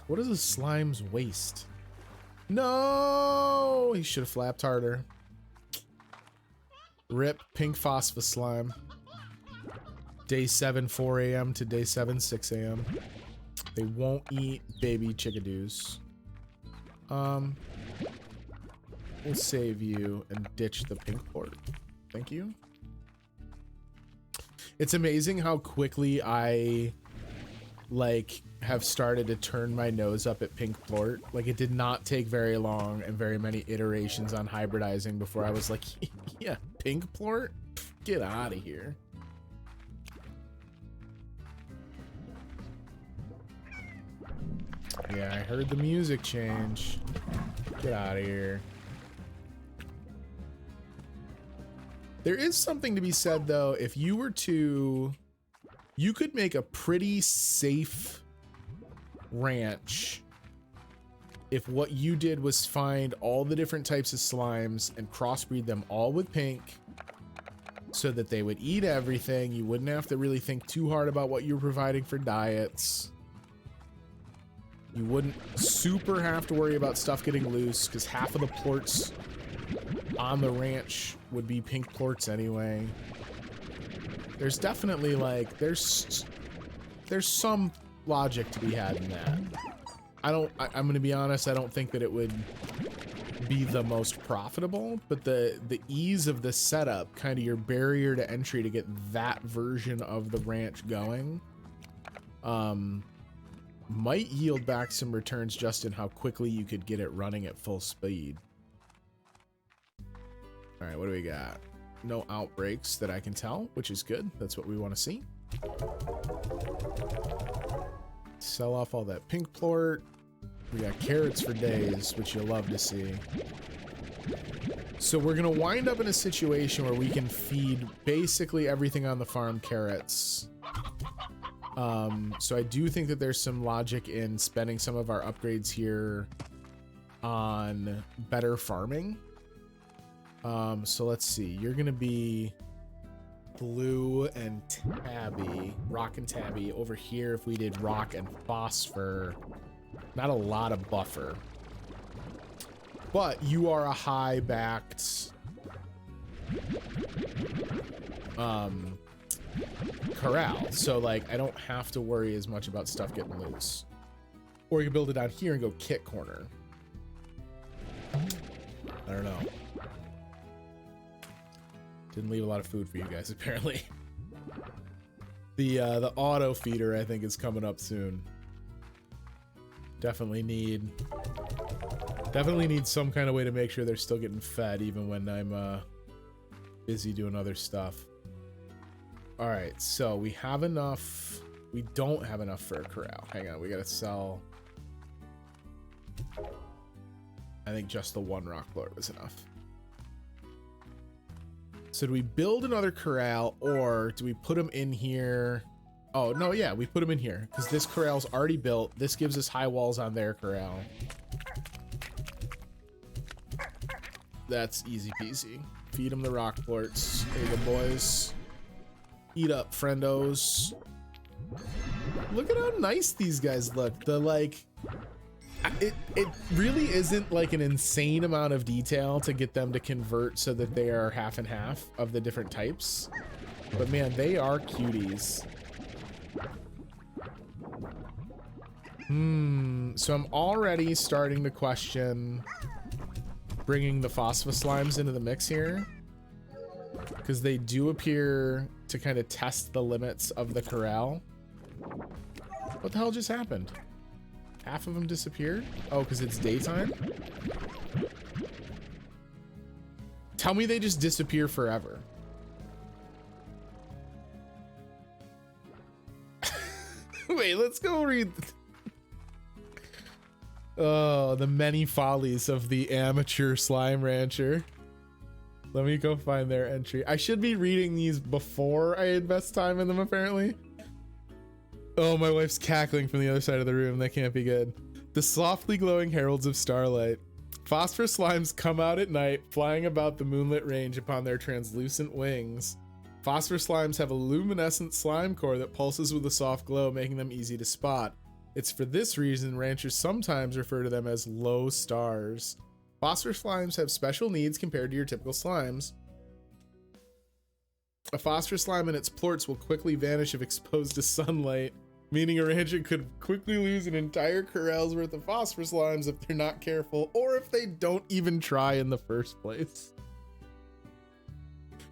What is a slime's waist? No! He should have flapped harder. Rip pink Phosphor Slime. Day 7, 4 a.m. to day 7, 6 a.m. They won't eat baby chickadoos. We'll save you and ditch the pink port. Thank you. It's amazing how quickly I like have started to turn my nose up at pink plort. Like, it did not take very long and very many iterations on hybridizing before I was like, yeah, pink plort? Get out of here. Yeah, I heard the music change. Get out of here. There is something to be said, though. If you were to... You could make a pretty safe ranch if what you did was find all the different types of slimes and crossbreed them all with pink so that they would eat everything. You wouldn't have to really think too hard about what you're providing for diets. You wouldn't super have to worry about stuff getting loose because half of the plorts on the ranch would be pink plorts anyway. There's definitely like there's some logic to be had in that. I'm gonna be honest, I don't think that it would be the most profitable, but the ease of the setup, kind of your barrier to entry to get that version of the ranch going, might yield back some returns just in how quickly you could get it running at full speed. All right, what do we got? No outbreaks that I can tell, which is good. That's what we want to see. Sell off all that pink plort. We got carrots for days, which you'll love to see. So we're going to wind up in a situation where we can feed basically everything on the farm carrots. So I do think that there's some logic in spending some of our upgrades here on better farming. So let's see. You're going to be blue and tabby, rock and tabby. Over here, if we did rock and phosphor, not a lot of buffer. But you are a high-backed corral, so like I don't have to worry as much about stuff getting loose. Or you can build it down here and go kit corner. I don't know. Didn't leave a lot of food for you guys apparently. The auto feeder I think is coming up soon. Definitely need some kind of way to make sure they're still getting fed even when I'm busy doing other stuff. All right, so we have enough. We don't have enough for a corral. Hang on, we gotta sell. I think just the one rock plort was enough. So do we build another corral or do we put them in here? Oh, no, yeah, we put them in here because this corral's already built. This gives us high walls on their corral. That's easy peasy. Feed them the rock plorts. There you go, boys. Eat up, friendos. Look at how nice these guys look. The like, it really isn't like an insane amount of detail to get them to convert so that they are half and half of the different types. But man, they are cuties. So I'm already starting to question bringing the Phosphor Slimes into the mix here, because they do appear to kind of test the limits of the corral. What the hell just happened? Half of them disappeared? Oh, because it's daytime? Tell me they just disappear forever. Wait, let's go read. Oh, the many follies of the amateur slime rancher. Let me go find their entry. I should be reading these before I invest time in them, apparently. Oh, my wife's cackling from the other side of the room. That can't be good. The softly glowing heralds of starlight. Phosphor slimes come out at night, flying about the moonlit range upon their translucent wings. Phosphor slimes have a luminescent slime core that pulses with a soft glow, making them easy to spot. It's for this reason ranchers sometimes refer to them as low stars. Phosphor slimes have special needs compared to your typical slimes. A phosphor slime and its plorts will quickly vanish if exposed to sunlight, meaning a rancher could quickly lose an entire corral's worth of phosphor slimes if they're not careful, or if they don't even try in the first place.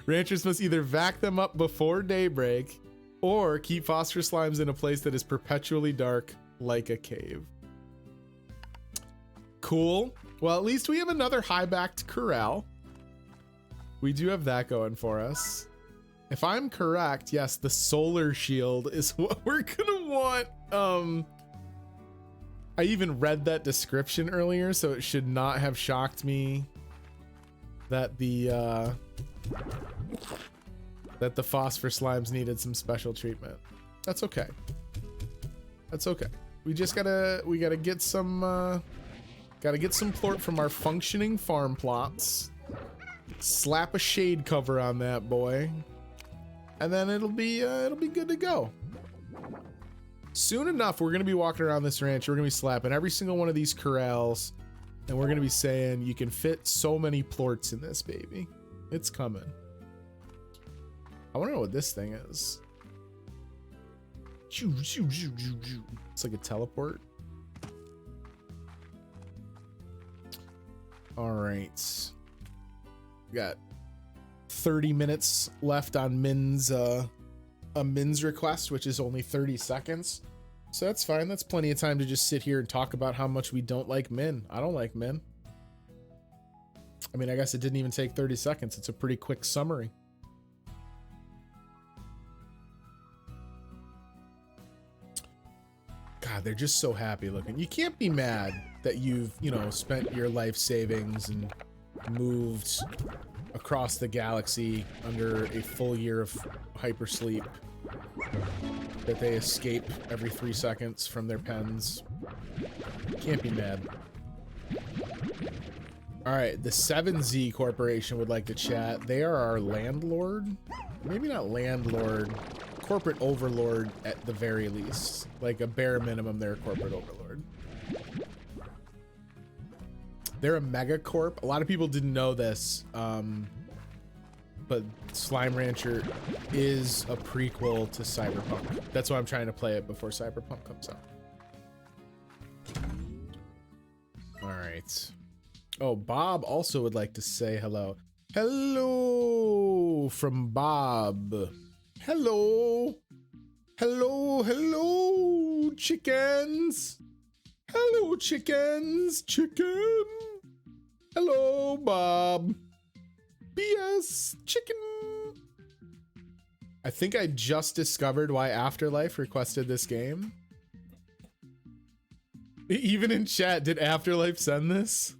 Ranchers must either vac them up before daybreak, or keep phosphor slimes in a place that is perpetually dark, like a cave. Cool. Well, at least we have another high-backed corral. We do have that going for us. If I'm correct, yes, the solar shield is what we're gonna want. I even read that description earlier, so it should not have shocked me that the phosphor slimes needed some special treatment. That's okay. That's okay. We just gotta get some plort from our functioning farm plots. Slap a shade cover on that boy, and then it'll be good to go. Soon enough, we're gonna be walking around this ranch. We're gonna be slapping every single one of these corrals, and we're gonna be saying you can fit so many plorts in this baby. It's coming. I want to know what this thing is. It's like a teleport. All right. We got 30 minutes left on Min's a Min's request, which is only 30 seconds. So that's fine. That's plenty of time to just sit here and talk about how much we don't like Min. I don't like Min. I mean, I guess it didn't even take 30 seconds. It's a pretty quick summary. God, they're just so happy looking. You can't be mad that you've, spent your life savings and moved across the galaxy under a full year of hypersleep, that they escape every 3 seconds from their pens. Can't be mad. All right, the 7Z Corporation would like to chat. They are our landlord. Maybe not landlord. Corporate overlord at the very least. Like a bare minimum, they're a corporate overlord. They're a megacorp. A lot of people didn't know this, but Slime Rancher is a prequel to Cyberpunk. That's why I'm trying to play it before Cyberpunk comes out. All right. Oh, Bob also would like to say hello. Hello from Bob. Hello. Hello, hello, chickens. Hello, chickens. Chicken. Hello, Bob. BS chicken. I think I just discovered why Afterlife requested this game. Even in chat, did Afterlife send this?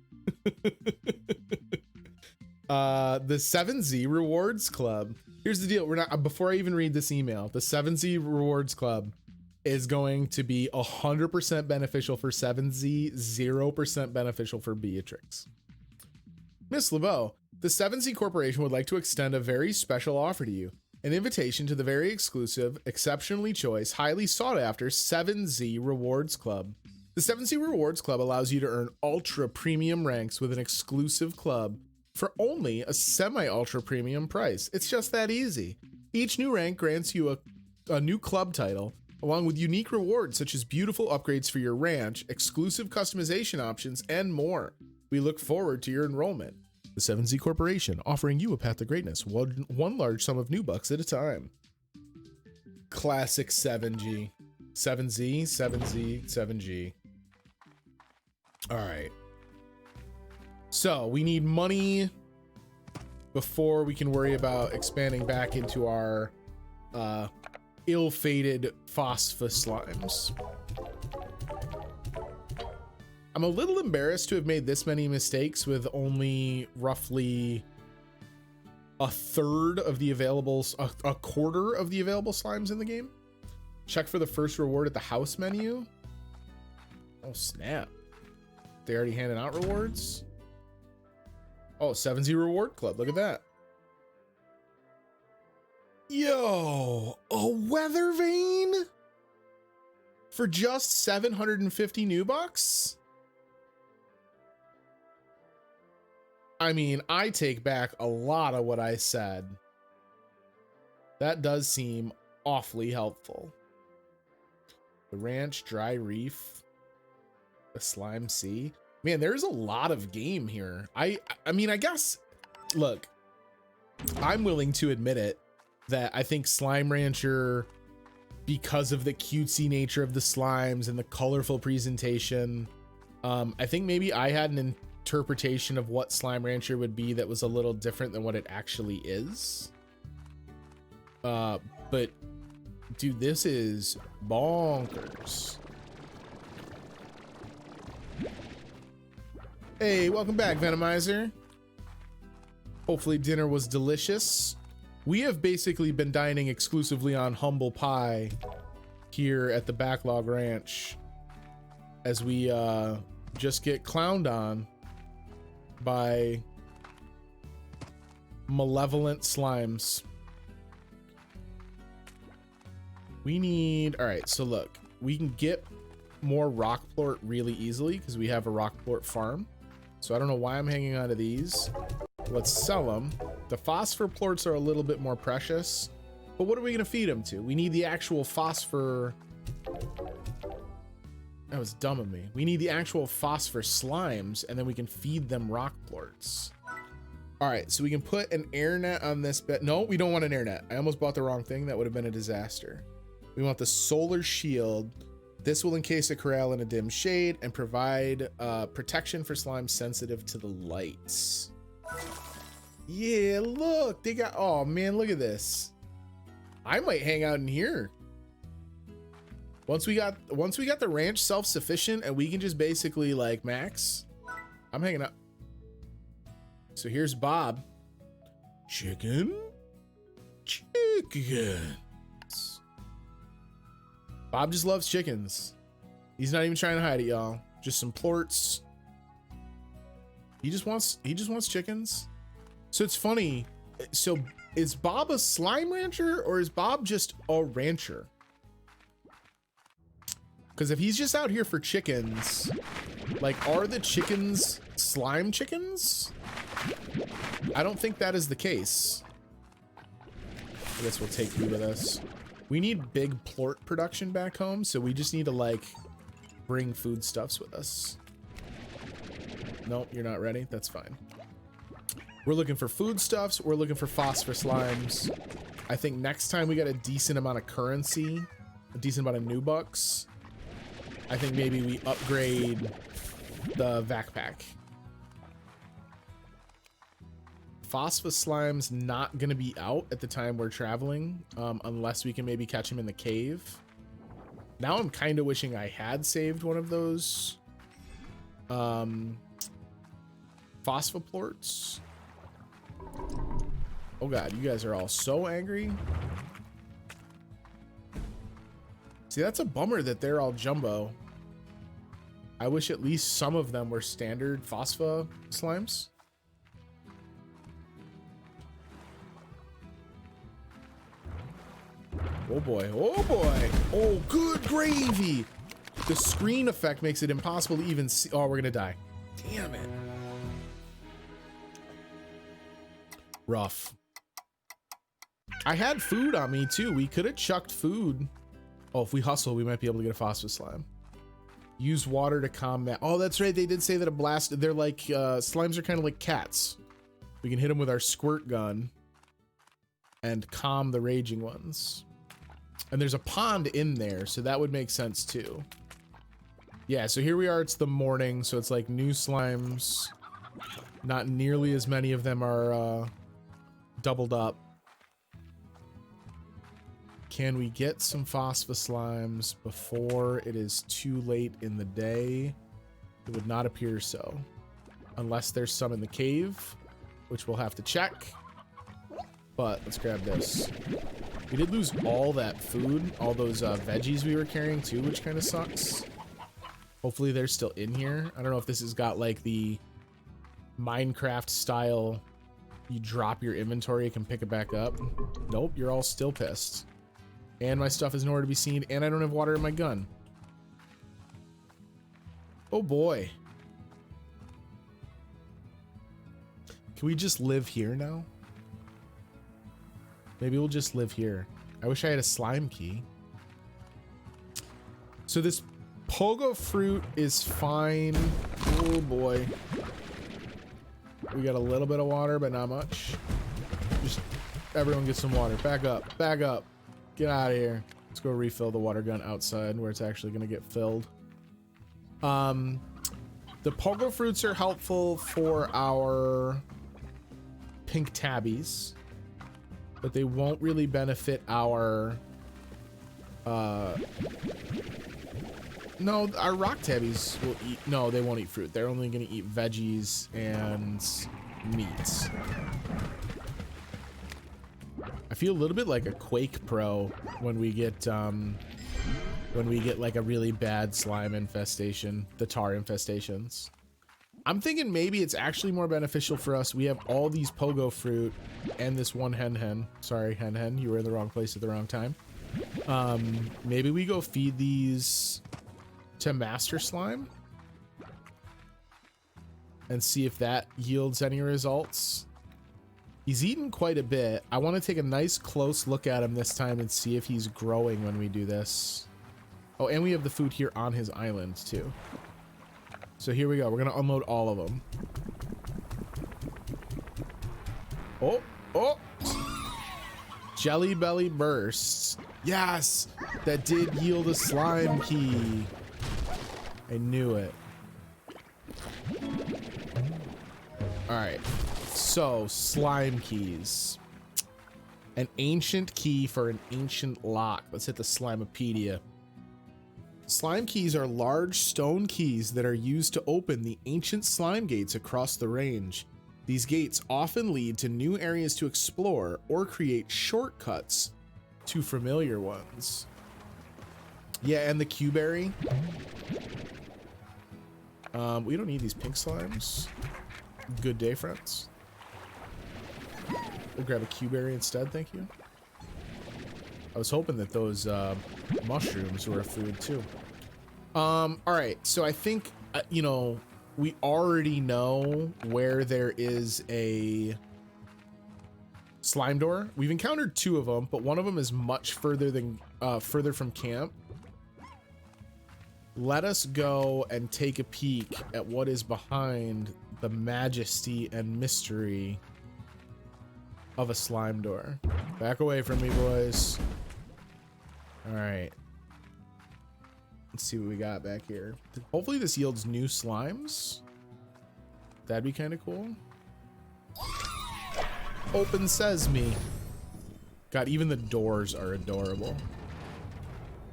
The 7Z Rewards Club. Here's the deal. We're not, before I even read this email, the 7Z Rewards Club is going to be 100% beneficial for 7Z, 0% beneficial for Beatrix. Miss LeBeau, the 7Z Corporation would like to extend a very special offer to you. An invitation to the very exclusive, exceptionally choice, highly sought after 7Z Rewards Club. The 7Z Rewards Club allows you to earn ultra premium ranks with an exclusive club for only a semi-ultra premium price. It's just that easy. Each new rank grants you a new club title, along with unique rewards such as beautiful upgrades for your ranch, exclusive customization options, and more. We look forward to your enrollment. The 7Z Corporation, offering you a path to greatness, one large sum of new bucks at a time. Classic 7G. 7Z, 7Z, 7G. All right. So we need money before we can worry about expanding back into our ill-fated Phosphor Slimes. I'm a little embarrassed to have made this many mistakes with only roughly a third of the available, a quarter of the available slimes in the game. Check for the first reward at the house menu. Oh, snap. They already handed out rewards. Oh, 7Z reward club. Look at that. Yo, a weather vane for just 750 new bucks. I mean, I take back a lot of what I said. That does seem awfully helpful. The ranch, dry reef, the slime sea. Man, there's a lot of game here. I mean, I guess, look, I'm willing to admit it, that I think Slime Rancher, because of the cutesy nature of the slimes and the colorful presentation, I think maybe I had an interpretation of what Slime Rancher would be that was a little different than what it actually is. But dude, this is bonkers. Hey, welcome back, Venomizer. Hopefully dinner was delicious. We have basically been dining exclusively on humble pie here at the Backlog Ranch as we just get clowned on by malevolent slimes. We need, all right, so look, we can get more rock plort really easily because we have a rock plort farm. So I don't know why I'm hanging on to these. Let's sell them. The phosphor plorts are a little bit more precious, but what are we gonna feed them to? We need the actual phosphor. That was dumb of me. We need the actual phosphor slimes, and then we can feed them rock plorts. All right, so we can put an air net on this bed. No, we don't want an air net. I almost bought the wrong thing. That would have been a disaster. We want the solar shield. This will encase a corral in a dim shade and provide protection for slimes sensitive to the lights. Yeah, look, they got, oh man, look at this. I might hang out in here. Once we got the ranch self-sufficient and we can just basically like max, I'm hanging out. So here's Bob. Chicken. Bob just loves chickens. He's not even trying to hide it, y'all. Just some plorts. He just wants chickens. So it's funny. So is Bob a slime rancher or is Bob just a rancher? Because if he's just out here for chickens, like, are the chickens slime chickens? I don't think that is the case. I guess we'll take you with us. We need big plort production back home, so we just need to like bring foodstuffs with us. Nope, you're not ready. That's fine. We're looking for foodstuffs. We're looking for phosphor slimes. I think next time we got a decent amount of currency, a decent amount of new bucks, I think maybe we upgrade the backpack. Phosphor Slime's not gonna be out at the time we're traveling, unless we can maybe catch him in the cave. Now I'm kind of wishing I had saved one of those phosphoplorts. Oh god, you guys are all so angry. See, that's a bummer that they're all jumbo. I wish at least some of them were standard Phosphor Slimes. Oh boy, oh boy. Oh, good gravy. The screen effect makes it impossible to even see. Oh, we're gonna die. Damn it. Rough. I had food on me too. We could have chucked food Oh, if we hustle, we might be able to get a Phosphor Slime. Use water to combat. Oh, that's right. They did say that a blast, they're like, slimes are kind of like cats. We can hit them with our squirt gun and calm the raging ones. And there's a pond in there, so that would make sense too. Yeah, so here we are. It's the morning, so it's like new slimes. Not nearly as many of them are doubled up. Can we get some Phosphor Slimes before it is too late in the day? It would not appear so. Unless there's some in the cave, which we'll have to check. But let's grab this. We did lose all that food, all those veggies we were carrying too, which kind of sucks. Hopefully they're still in here. I don't know if this has got like the Minecraft style, you drop your inventory, you can pick it back up. Nope, you're all still pissed. And my stuff is nowhere to be seen, and I don't have water in my gun. Oh boy. Can we just live here now? Maybe we'll just live here. I wish I had a slime key. So this pogo fruit is fine. Oh boy. We got a little bit of water, but not much. Just everyone get some water. Back up. Back up. Get out of here. Let's go refill the water gun outside where it's actually going to get filled. The pogo fruits are helpful for our pink tabbies, but they won't really benefit our no, our rock tabbies will eat. No, they won't eat fruit. They're only going to eat veggies and meats. I feel a little bit like a Quake Pro when we get like a really bad slime infestation, the Tarr infestations. I'm thinking maybe it's actually more beneficial for us. We have all these pogo fruit and this one hen. Sorry, hen, you were in the wrong place at the wrong time. Maybe we go feed these to Master Slime and see if that yields any results. He's eaten quite a bit. I want to take a nice close look at him this time and see if he's growing when we do this. Oh, and we have the food here on his island too. So here we go. We're going to unload all of them. Oh, oh. Jelly Belly Bursts. Yes, that did yield a slime key. I knew it. All right. So, slime keys. An ancient key for an ancient lock. Let's hit the Slimepedia. Slime keys are large stone keys that are used to open the ancient slime gates across the range. These gates often lead to new areas to explore or create shortcuts to familiar ones. Yeah, and the Q-berry. We don't need these pink slimes. Good day, friends. We'll grab a Q-berry instead, thank you. I was hoping that those mushrooms were a food too. All right, so I think, you know, we already know where there is a slime door. We've encountered two of them, but one of them is much further than further from camp. Let us go and take a peek at what is behind the majesty and mystery of a slime door. Back away from me, boys. All right. Let's see what we got back here. Hopefully this yields new slimes. That'd be kind of cool. Open sesame. God, even the doors are adorable.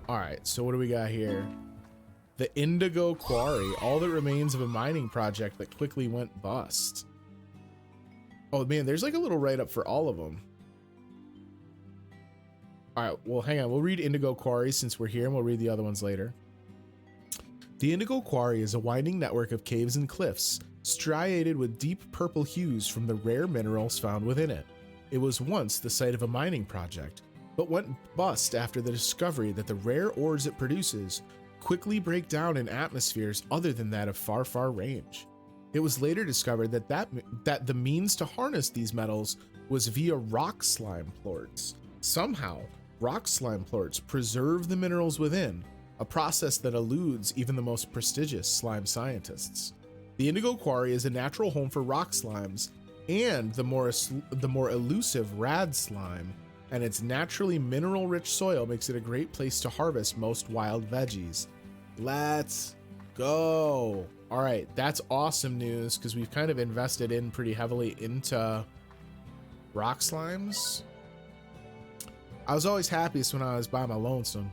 All right, so what do we got here? The Indigo Quarry, all that remains of a mining project that quickly went bust. Oh man, there's like a little write-up for all of them. All right, well, hang on. We'll read Indigo Quarry since we're here, and we'll read the other ones later. The Indigo Quarry is a winding network of caves and cliffs, striated with deep purple hues from the rare minerals found within it. It was once the site of a mining project, but went bust after the discovery that the rare ores it produces quickly break down in atmospheres other than that of far, far range. It was later discovered that the means to harness these metals was via rock slime plorts. Somehow, Rock slime plorts preserve the minerals within, a process that eludes even the most prestigious slime scientists. The Indigo Quarry is a natural home for rock slimes and the more elusive rad slime, and its naturally mineral-rich soil makes it a great place to harvest most wild veggies. Let's go. All right, that's awesome news because we've kind of invested in pretty heavily into rock slimes. I was always happiest when I was by my lonesome.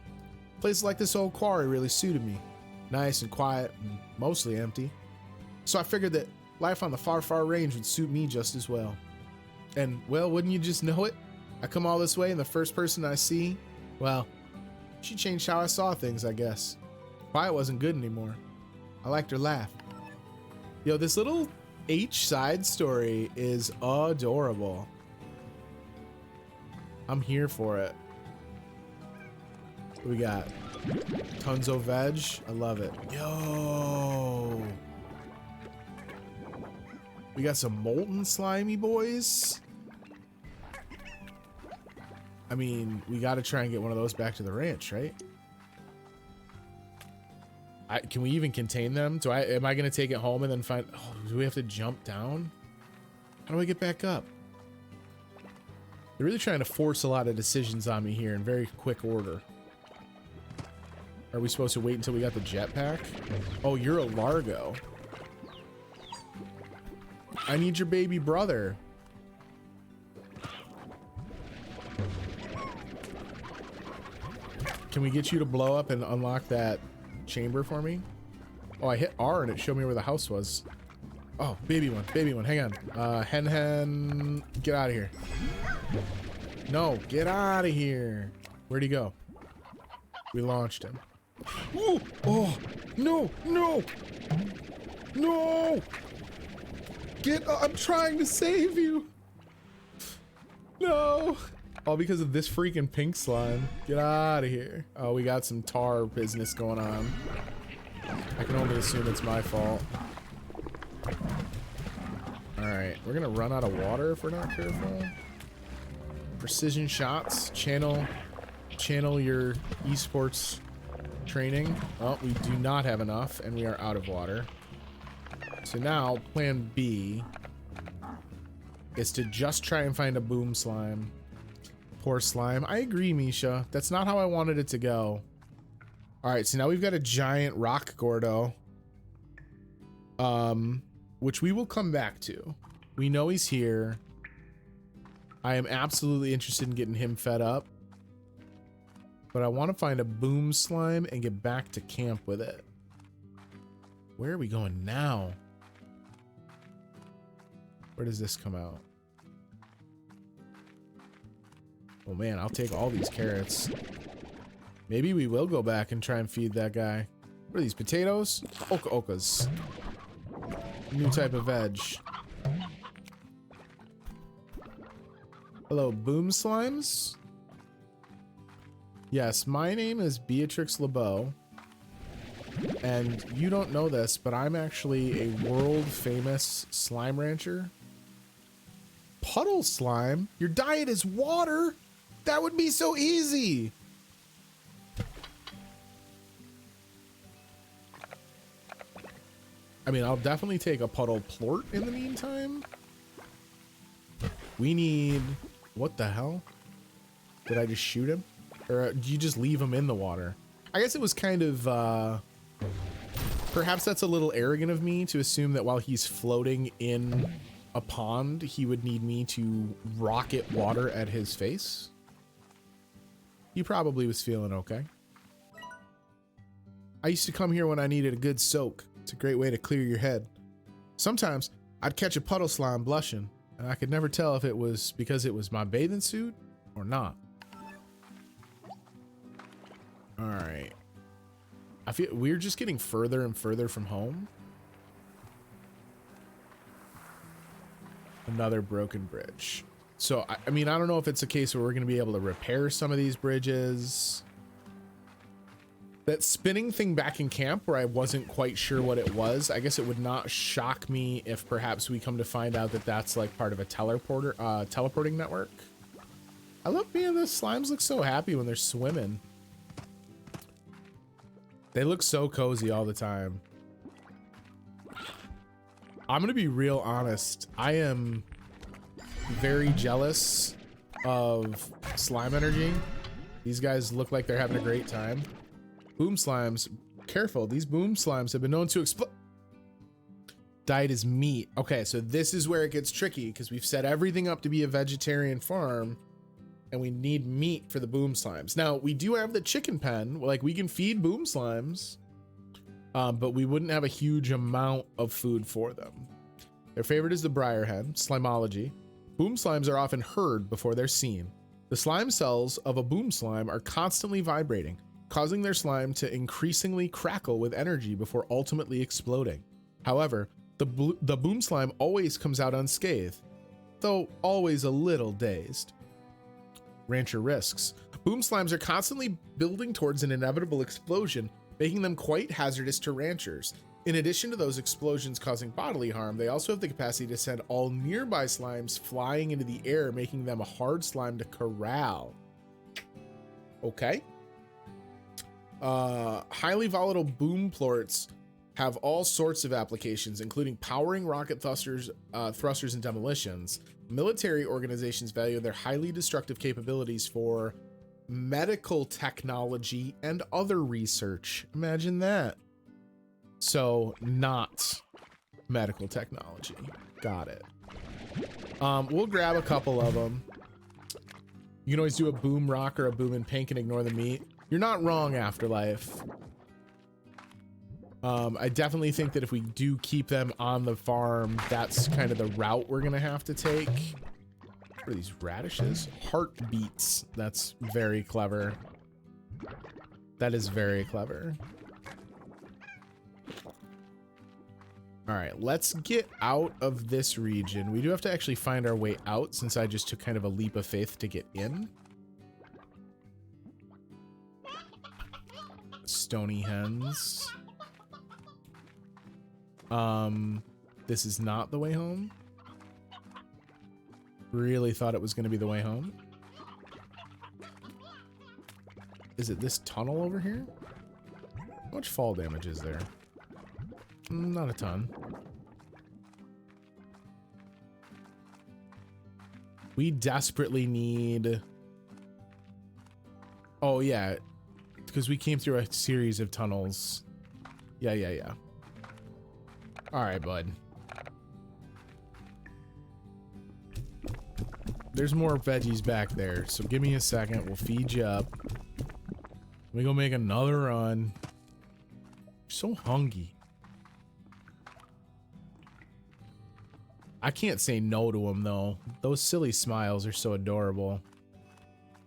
Places like this old quarry really suited me. Nice and quiet and mostly empty. So I figured that life on the far, far range would suit me just as well. And, well, wouldn't you just know it? I come all this way and the first person I see, well, she changed how I saw things, I guess. Quiet wasn't good anymore. I liked her laugh. Yo, this little H side story is adorable. I'm here for it. What we got? Tons of veg. I love it. Yo. We got some molten slimy boys. I mean, we got to try and get one of those back to the ranch, right? Can we even contain them? Am I going to take it home and then find... Oh, do we have to jump down? How do I get back up? They're really trying to force a lot of decisions on me here in very quick order. Are we supposed to wait until we got the jetpack? Oh, you're a Largo. I need your baby brother. Can we get you to blow up and unlock that chamber for me? Oh, I hit R and it showed me where the house was. Oh, baby one, hang on. Hen, get out of here. No, get out of here. Where'd he go? We launched him. Ooh, oh, no, no, no. I'm trying to save you. No. All because of this freaking pink slime. Get out of here. Oh, we got some tar business going on. I can only assume it's my fault. Alright, we're gonna run out of water if we're not careful. Precision shots. Channel your esports training. Oh, we do not have enough and we are out of water. So now, plan B is to just try and find a boom slime. Poor slime. I agree, Misha. That's not how I wanted it to go. Alright, so now we've got a giant rock Gordo. Which we will come back to. We know he's here. I am absolutely interested in getting him fed up. But I want to find a boom slime and get back to camp with it. Where are we going now? Where does this come out? Oh man, I'll take all these carrots. Maybe we will go back and try and feed that guy. What are these, potatoes? Okas. New type of veg. Hello, boom slimes? Yes, my name is Beatrix LeBeau. And you don't know this, but I'm actually a world famous slime rancher. Puddle slime? Your diet is water? That would be so easy. I mean, I'll definitely take a puddle plort in the meantime. We need... What the hell? Did I just shoot him? Or do you just leave him in the water? I guess it was kind of... Perhaps that's a little arrogant of me to assume that while he's floating in a pond, he would need me to rocket water at his face. He probably was feeling okay. I used to come here when I needed a good soak. It's a great way to clear your head. Sometimes I'd catch a puddle slime blushing, and I could never tell if it was because it was my bathing suit or not. All right. I feel we're just getting further and further from home. Another broken bridge. So, I mean, I don't know if it's a case where we're going to be able to repair some of these bridges. That spinning thing back in camp where I wasn't quite sure what it was, I guess it would not shock me if perhaps we come to find out that that's like part of a teleporting network. I love, man, the slimes look so happy when they're swimming. They look so cozy all the time. I'm gonna be real honest. I am very jealous of slime energy. These guys look like they're having a great time. Boom slimes, careful. These boom slimes have been known to explode. Diet is meat. Okay, so this is where it gets tricky because we've set everything up to be a vegetarian farm and we need meat for the boom slimes. Now, we do have the chicken pen. Like, we can feed boom slimes, but we wouldn't have a huge amount of food for them. Their favorite is the briar hen, Slimology. Boom slimes are often heard before they're seen. The slime cells of a boom slime are constantly vibrating, causing their slime to increasingly crackle with energy before ultimately exploding. However, the boom slime always comes out unscathed, though always a little dazed. Rancher risks. Boom slimes are constantly building towards an inevitable explosion, making them quite hazardous to ranchers. In addition to those explosions causing bodily harm, they also have the capacity to send all nearby slimes flying into the air, making them a hard slime to corral. Okay. Highly volatile boom plorts have all sorts of applications, including powering rocket thrusters and demolitions. Military organizations value their highly destructive capabilities for medical technology and other research. Imagine that. So not medical technology. Got it. We'll grab a couple of them. You can always do a boom rock or a boom in pink and ignore the meat. You're not wrong, Afterlife. I definitely think that if we do keep them on the farm, that's kind of the route we're gonna have to take. What are these radishes? Heartbeats. That's very clever. That is very clever. All right, let's get out of this region. We do have to actually find our way out since I just took kind of a leap of faith to get in. Stony hens. This is not the way home. Really thought it was going to be the way home. Is it this tunnel over here? How much fall damage is there? Not a ton. We desperately need... Oh, yeah. Because we came through a series of tunnels. Yeah. All right, bud. There's more veggies back there, so give me a second. We'll feed you up. We gonna make another run. So hungry. I can't say no to them though. Those silly smiles are so adorable.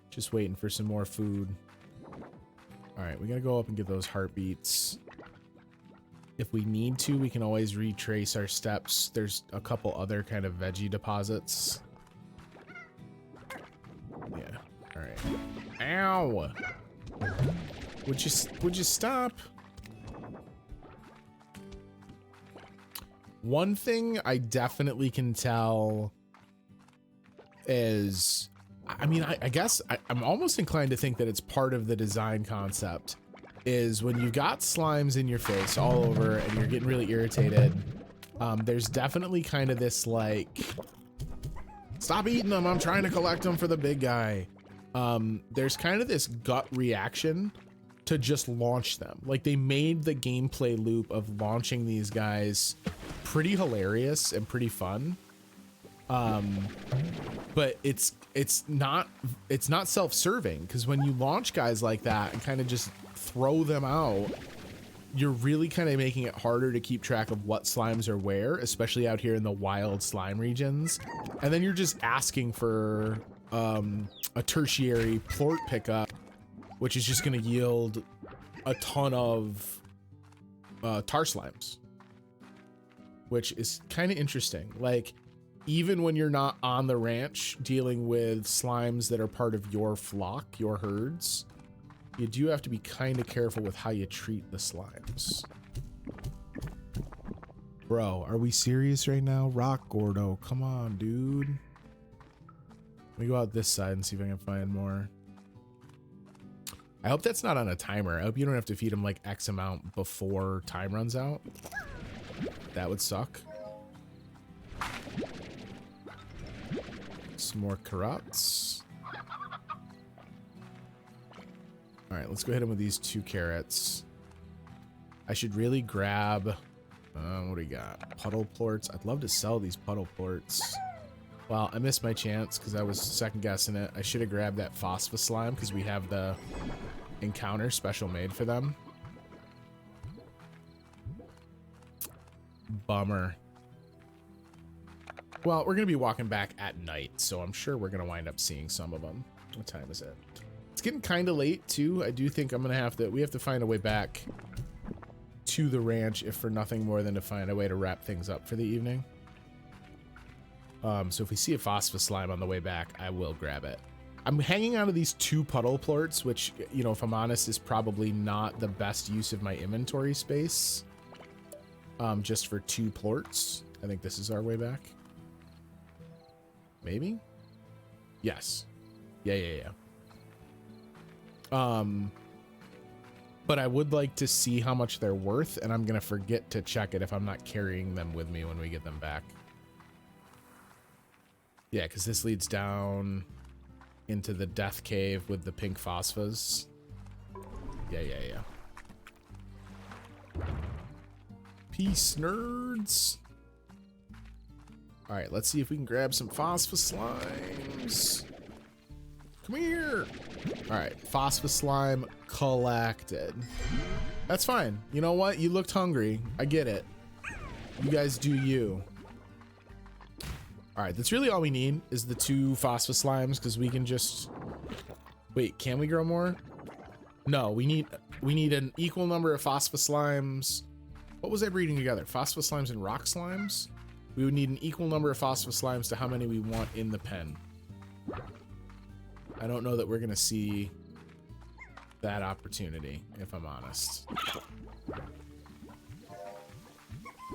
Just waiting for some more food. All right, we gotta go up and get those heartbeats. If we need to, we can always retrace our steps. There's a couple other kind of veggie deposits. Yeah. All right. Ow! Would you stop? One thing I definitely can tell is, I mean, I guess I'm almost inclined to think that it's part of the design concept, is when you've got slimes in your face all over and you're getting really irritated, there's definitely kind of this like, stop eating them, I'm trying to collect them for the big guy. There's kind of this gut reaction to just launch them. Like, they made the gameplay loop of launching these guys pretty hilarious and pretty fun. But it's not self-serving, because when you launch guys like that and kind of just throw them out, you're really kind of making it harder to keep track of what slimes are where, especially out here in the wild slime regions. And then you're just asking for a tertiary plort pickup, which is just going to yield a ton of tar slimes, which is kind of interesting. Like, even when you're not on the ranch dealing with slimes that are part of your flock, your herds, you do have to be kind of careful with how you treat the slimes. Bro, are we serious right now? Rock Gordo, come on, dude. me go out this side and see if I can find more. I hope that's not on a timer. I hope you don't have to feed them like X amount before time runs out. That would suck. Some more corrupts. All right, let's go hit him with these 2 carrots. I should really grab, what do we got? Puddle plorts. I'd love to sell these puddle plorts. Well, I missed my chance because I was second guessing it. I should have grabbed that Phosphor Slime because we have the encounter special made for them. Bummer. Well, we're going to be walking back at night, so I'm sure we're going to wind up seeing some of them. What time is it? It's getting kind of late, too. I do think I'm going to have to... We have to find a way back to the ranch, if for nothing more than to find a way to wrap things up for the evening. So if we see a Phosphor Slime on the way back, I will grab it. I'm hanging out of these 2 puddle plorts, which, you know, if I'm honest, is probably not the best use of my inventory space. Just for 2 plorts. I think this is our way back. Maybe? Yes. Yeah. But I would like to see how much they're worth, and I'm going to forget to check it if I'm not carrying them with me when we get them back. Yeah, because this leads down into the death cave with the pink phosphors. Yeah. Peace, nerds. All right, let's see if we can grab some Phosphor Slimes. Come here. All right, Phosphor Slime collected. That's fine. You know what? You looked hungry. I get it. You guys do you. All right, that's really all we need is the 2 Phosphor Slimes because we can just... Wait, can we grow more? No, we need an equal number of Phosphor Slimes. What was I breeding together? Phosphor Slimes and Rock Slimes? We would need an equal number of Phosphor Slimes to how many we want in the pen. I don't know that we're going to see that opportunity, if I'm honest.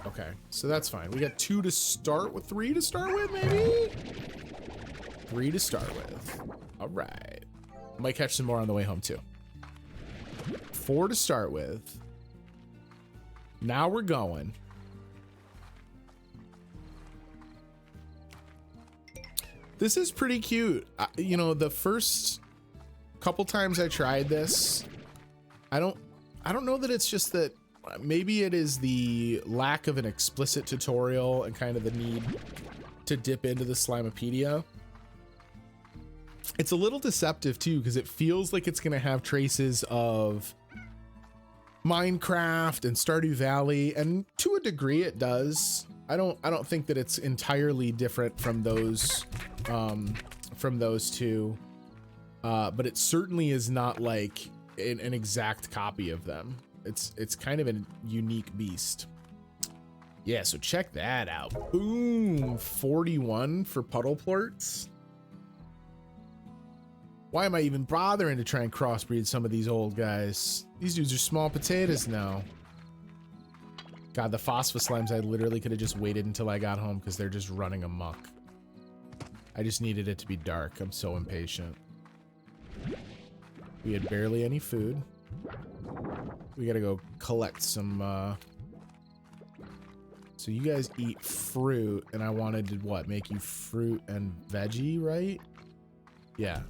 Okay, so that's fine. We got 2 to start with, 3 to start with, maybe? 3 to start with. All right. Might catch some more on the way home, too. 4 to start with. Now we're going. This is pretty cute. You know, the first couple times I tried this, I don't know that it's just that maybe it is the lack of an explicit tutorial and kind of the need to dip into the Slimepedia. It's a little deceptive too, because it feels like it's going to have traces of Minecraft and Stardew Valley, and to a degree it does. I don't think that it's entirely different from those two, but it certainly is not like an exact copy of them. It's kind of a unique beast. Yeah, so check that out. Boom, 41 for puddle plorts. Why am I even bothering to try and crossbreed some of these old guys? These dudes are small potatoes now. God, the Phosphor Slimes, I literally could have just waited until I got home because they're just running amok. I just needed it to be dark. I'm so impatient. We had barely any food. We gotta go collect some, So you guys eat fruit, and I wanted to, what, make you fruit and veggie, right? Yeah.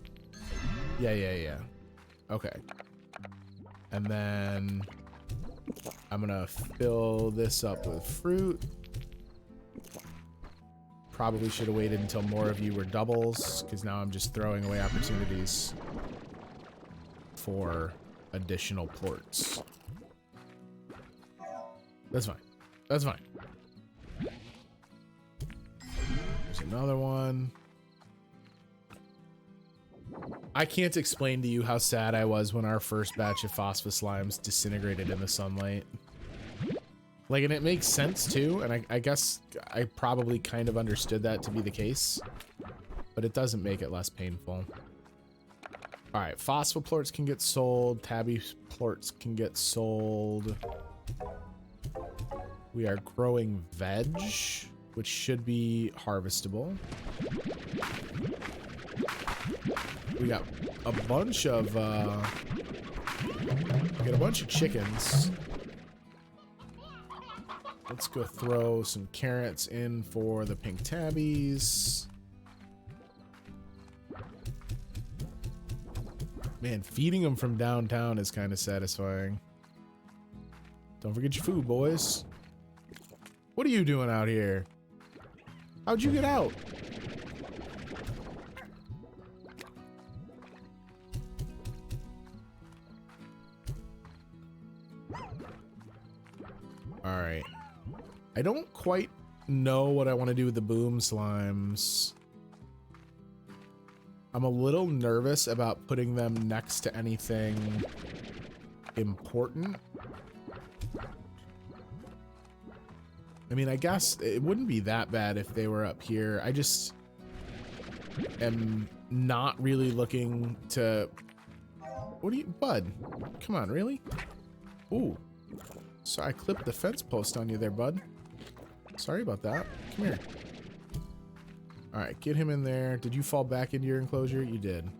Yeah. Okay. And then I'm gonna fill this up with fruit. Probably should have waited until more of you were doubles, because now I'm just throwing away opportunities for additional plorts. That's fine. That's fine. There's another one. I can't explain to you how sad I was when our first batch of Phosphor Slimes disintegrated in the sunlight. Like, and it makes sense too, and I guess I probably kind of understood that to be the case, but it doesn't make it less painful. All right, Phosphor plorts can get sold, Tabby plorts can get sold. We are growing veg, which should be harvestable. We got a bunch of chickens. Let's go throw some carrots in for the pink tabbies. Man, feeding them from downtown is kind of satisfying. Don't forget your food, boys. What are you doing out here? How'd you get out? All right. I don't quite know what I want to do with the boom slimes. I'm a little nervous about putting them next to anything important. I mean, I guess it wouldn't be that bad if they were up here. I just am not really looking to... What are you... Bud, come on, really? Ooh. So I clipped the fence post on you there, bud. Sorry about that. Come here. All right, get him in there. Did you fall back into your enclosure? You did.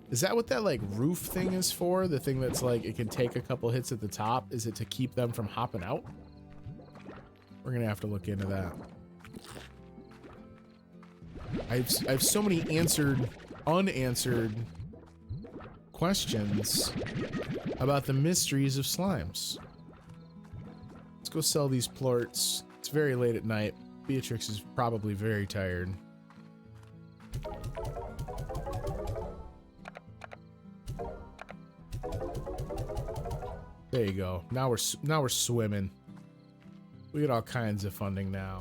Is that what that like roof thing is for? The thing that's like it can take a couple hits at the top? Is it to keep them from hopping out? We're gonna have to look into that. I have so many unanswered questions about the mysteries of slimes. Let's go sell these plorts. It's very late at night. Beatrix is probably very tired. There you go. Now we're swimming. We get all kinds of funding now.